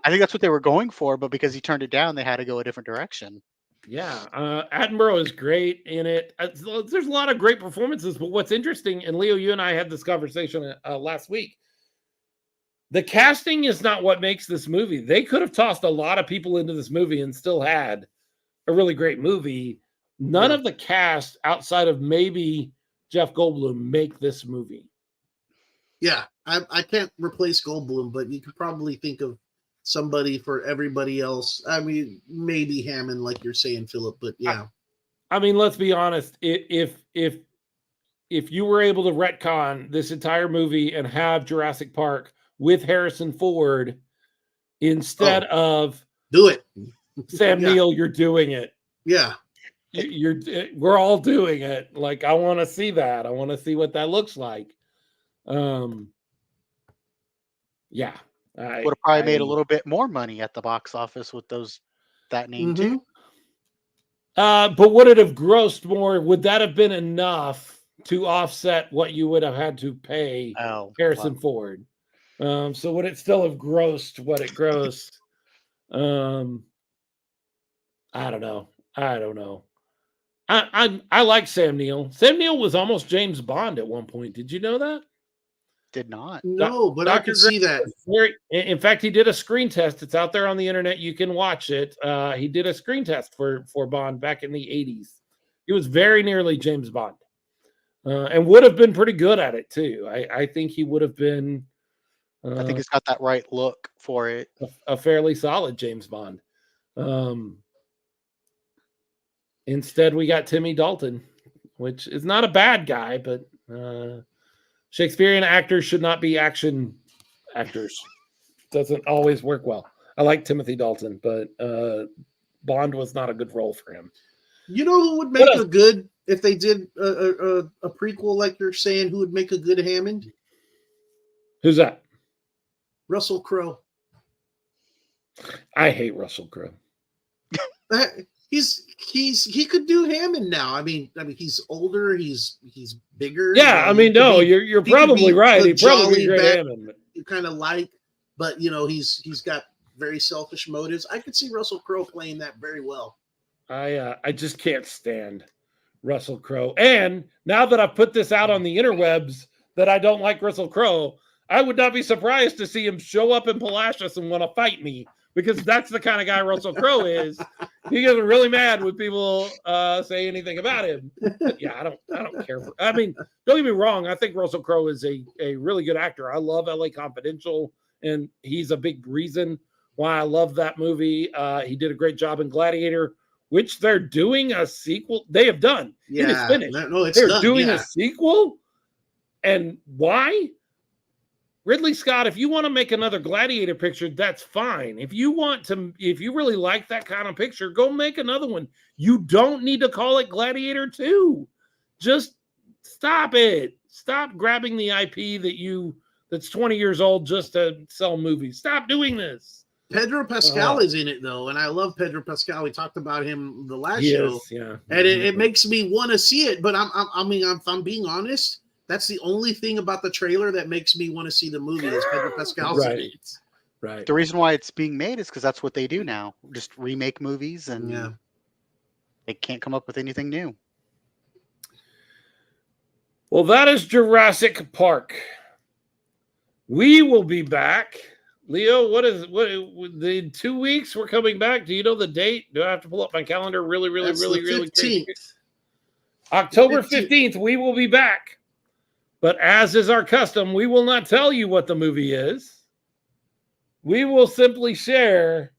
I think that's what they were going for, but because he turned it down, they had to go a different direction. Yeah. Attenborough is great in it. There's a lot of great performances, but what's interesting, and Leo, you and I had this conversation last week, the casting is not what makes this movie. They could have tossed a lot of people into this movie and still had a really great movie. None of the cast outside of maybe Jeff Goldblum make this movie. Yeah, I can't replace Goldblum, but you could probably think of somebody for everybody else. I mean, maybe Hammond, like you're saying, Phillip, but yeah. I mean, let's be honest. If you were able to retcon this entire movie and have Jurassic Park with Harrison Ford instead of do it, Sam Neill, you're doing it. Yeah. We're all doing it. Like, I want to see that. I want to see what that looks like. Yeah. Would have probably made a little bit more money at the box office with that name too. But would it have grossed more? Would that have been enough to offset what you would have had to pay Harrison Ford? So would it still have grossed what it grossed? I don't know. I like Sam Neill. Sam Neill was almost James Bond at one point. Did you know that? Did not. No, but I can see that. In fact, he did a screen test. It's out there on the internet. You can watch it. He did a screen test for Bond back in the 80s. He was very nearly James Bond, and would have been pretty good at it too. I think he would have been. I think he's got that right look for it. A fairly solid James Bond. Instead, we got Timmy Dalton, which is not a bad guy, but Shakespearean actors should not be action actors. Doesn't always work well. I like Timothy Dalton, but Bond was not a good role for him. You know who would make a good, if they did a prequel like you're saying, who would make a good Hammond? Who's that? Russell Crowe. I hate Russell Crowe. He could do Hammond now. I mean he's older, he's bigger. Yeah, I mean, no, you're probably right. He probably great Hammond. You kind of like, but you know, he's got very selfish motives. I could see Russell Crowe playing that very well. I just can't stand Russell Crowe. And now that I've put this out on the interwebs that I don't like Russell Crowe, I would not be surprised to see him show up in Palacios and want to fight me, because that's the kind of guy Russell Crowe is. He gets really mad when people say anything about him. But yeah, I don't care. I mean, don't get me wrong. I think Russell Crowe is a really good actor. I love LA Confidential, and he's a big reason why I love that movie. He did a great job in Gladiator, which they're doing a sequel. They have done. Yeah, it is finished. No, it's they're done, doing a sequel. And why? Ridley Scott, if you want to make another Gladiator picture, that's fine. If you really like that kind of picture, go make another one. You don't need to call it Gladiator 2. Just stop it. Stop grabbing the IP that's 20 years old just to sell movies. Stop doing this. Pedro Pascal is in it though, and I love Pedro Pascal. We talked about him the last show, yeah, and it makes me want to see it. But if I'm being honest, that's the only thing about the trailer that makes me want to see the movie is Pedro Pascal's in it. Right. The reason why it's being made is because that's what they do now. Just remake movies, and they can't come up with anything new. Well, that is Jurassic Park. We will be back. Leo, what the 2 weeks we're coming back? Do you know the date? Do I have to pull up my calendar really quick? October 15th, we will be back. But as is our custom, we will not tell you what the movie is. We will simply share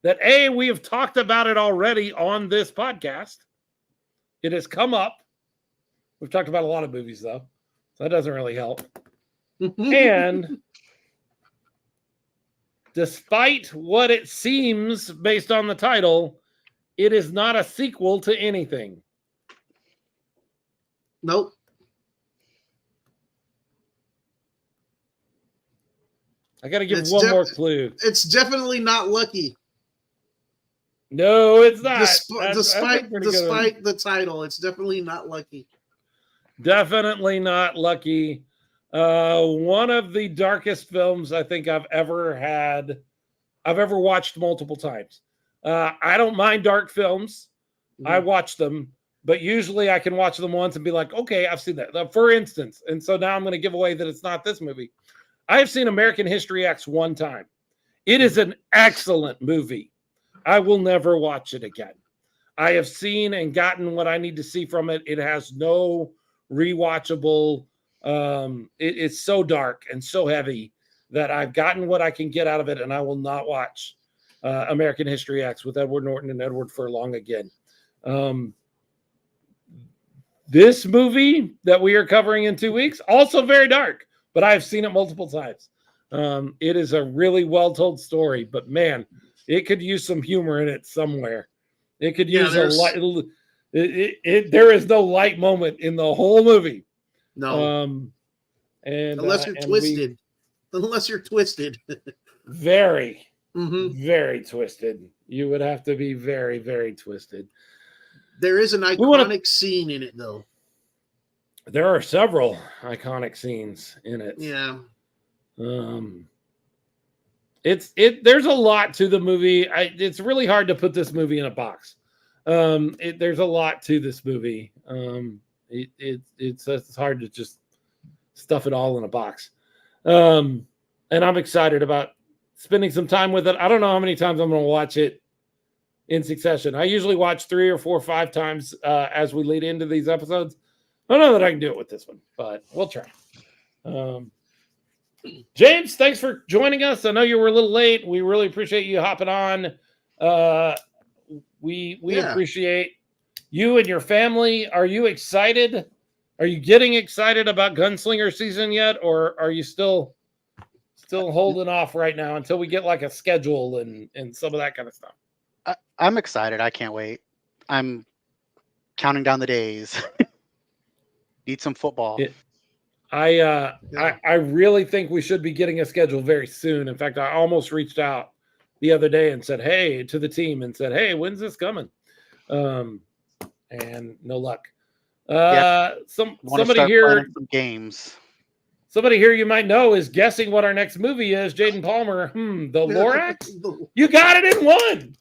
that we have talked about it already on this podcast. It has come up. We've talked about a lot of movies, though, so that doesn't really help. And despite what it seems based on the title, it is not a sequel to anything. Nope. I got to give one more clue. It's definitely not Lucky. No, it's not. Despite the title, it's definitely not Lucky. Definitely not Lucky. One of the darkest films I think I've ever watched multiple times. I don't mind dark films. Mm-hmm. I watch them, but usually I can watch them once and be like, okay, I've seen that. For instance, and so now I'm going to give away that it's not this movie. I have seen American History X one time. It is an excellent movie. I will never watch it again. I have seen and gotten what I need to see from it. It has no rewatchable. It's so dark and so heavy that I've gotten what I can get out of it, and I will not watch American History X with Edward Norton and Edward Furlong again. This movie that we are covering in 2 weeks, also very dark, but I've seen it multiple times. It is a really well-told story, but man, it could use some humor in it somewhere. It could use a light. There is no light moment in the whole movie. No. And unless you're twisted. Unless you're twisted. Very, very twisted. You would have to be very, very twisted. There is an iconic scene in it, though. There are several iconic scenes in it. Yeah. There's a lot to the movie. It's really hard to put this movie in a box. There's a lot to this movie. It's hard to just stuff it all in a box. And I'm excited about spending some time with it. I don't know how many times I'm going to watch it in succession. I usually watch 3 or 4 or 5 times as we lead into these episodes. I don't know that I can do it with this one, but we'll try. James, thanks for joining us. I know you were a little late. We really appreciate you hopping on. We appreciate you and your family. Are you excited? Are you getting excited about Gunslinger season yet, or are you still holding off right now until we get like a schedule and some of that kind of stuff? I'm excited. I can't wait. I'm counting down the days. Need some football. I really think we should be getting a schedule very soon. In fact, I almost reached out the other day and said, hey, to the team and said, hey, when's this coming? And no luck. Somebody here, some games. Somebody here you might know is guessing what our next movie is. Jaden Palmer. The Lorax? You got it in one.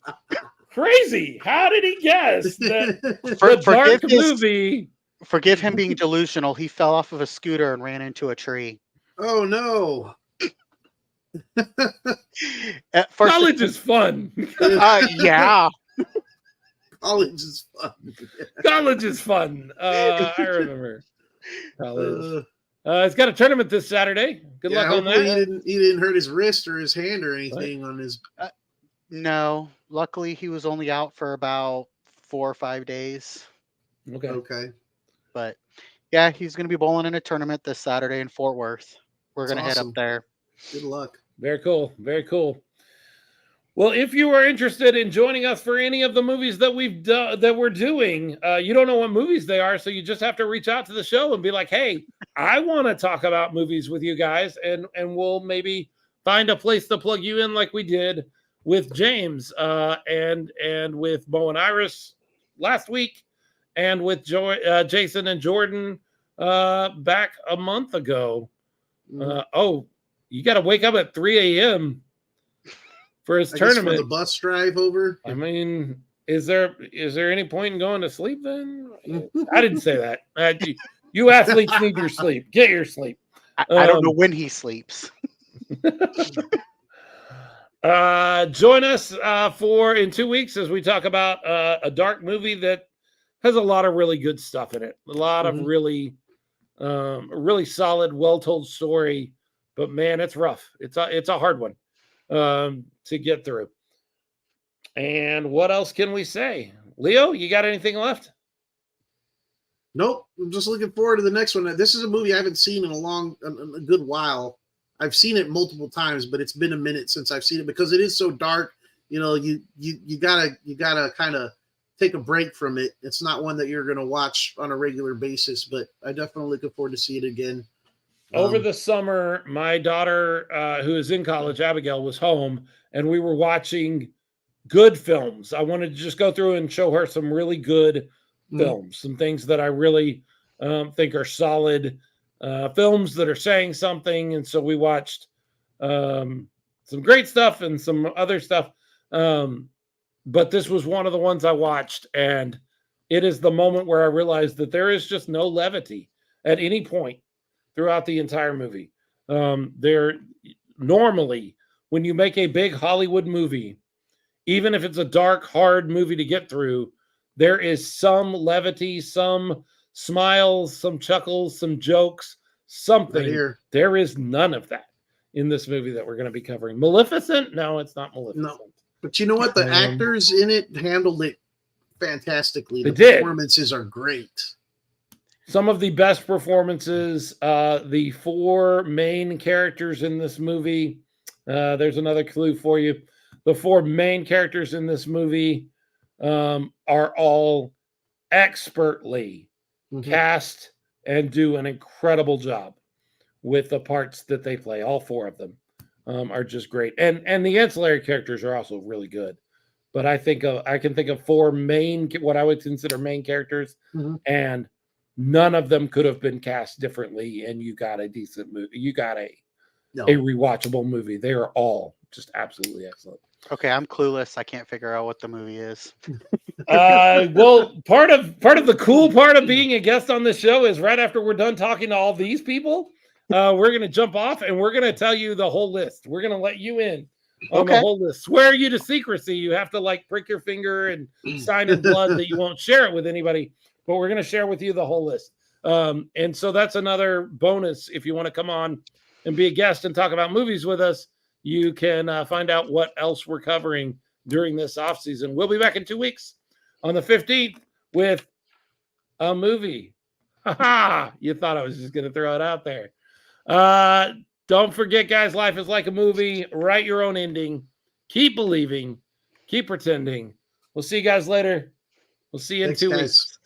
Crazy. How did he guess that the dark movie? Forgive him being delusional. He fell off of a scooter and ran into a tree. Oh, no. At first, college is fun. Yeah. College is fun. College is fun. I remember college. He's got a tournament this Saturday. Good luck on that. He didn't hurt his wrist or his hand or anything on his. No. Luckily, he was only out for about 4 or 5 days. Okay. But yeah, he's going to be bowling in a tournament this Saturday in Fort Worth. we're going to head up there. Good luck. Very cool. Very cool. Well, if you are interested in joining us for any of the movies that we're doing, you don't know what movies they are, so you just have to reach out to the show and be like, "Hey, I want to talk about movies with you guys," and we'll maybe find a place to plug you in, like we did with James and with Mo and Iris last week, and with Jason and Jordan back a month ago. You got to wake up at 3 a.m. for his tournament. For the bus drive over. I mean, is there any point in going to sleep then? I didn't say that. You athletes need your sleep. Get your sleep. I don't know when he sleeps. Join us in 2 weeks as we talk about a dark movie that has a lot of really good stuff in it. A lot of really solid, well-told story. But man, it's rough. It's a hard one to get through. And what else can we say? Leo, you got anything left? Nope. I'm just looking forward to the next one. This is a movie I haven't seen in a good while. I've seen it multiple times, but it's been a minute since I've seen it because it is so dark. You know, you gotta kind of take a break from it. It's not one that you're gonna watch on a regular basis, but I definitely looking forward to see it again. Over the summer, my daughter, who is in college, Abigail, was home, and we were watching good films. I wanted to just go through and show her some really good films, some things that I really think are solid films that are saying something. And so we watched some great stuff and some other stuff. But this was one of the ones I watched, and it is the moment where I realized that there is just no levity at any point throughout the entire movie. There normally, when you make a big Hollywood movie, even if it's a dark, hard movie to get through, there is some levity, some smiles, some chuckles, some jokes, something. Right here. There is none of that in this movie that we're going to be covering. Maleficent? No, it's not Maleficent. No. But you know what? The actors in it handled it fantastically. The performances are great. Some of the best performances, the 4 main characters in this movie. There's another clue for you. The 4 main characters in this movie are all expertly cast and do an incredible job with the parts that they play. All 4 of them are just great. And the ancillary characters are also really good. But I can think of 4 main, what I would consider main characters, and none of them could have been cast differently, and you got a decent movie. You got a rewatchable movie. They are all just absolutely excellent. Okay, I'm clueless. I can't figure out what the movie is. Well, part of the cool part of being a guest on this show is right after we're done talking to all these people, we're going to jump off and we're going to tell you the whole list. We're going to let you in on the whole list. Swear you to secrecy. You have to prick your finger and sign in blood that you won't share it with anybody. But we're going to share with you the whole list. And so that's another bonus. If you want to come on and be a guest and talk about movies with us, you can find out what else we're covering during this off season. We'll be back in 2 weeks on the 15th with a movie. You thought I was just going to throw it out there. Don't forget, guys, life is like a movie. Write your own ending. Keep believing. Keep pretending. We'll see you guys later. We'll see you in 2 weeks.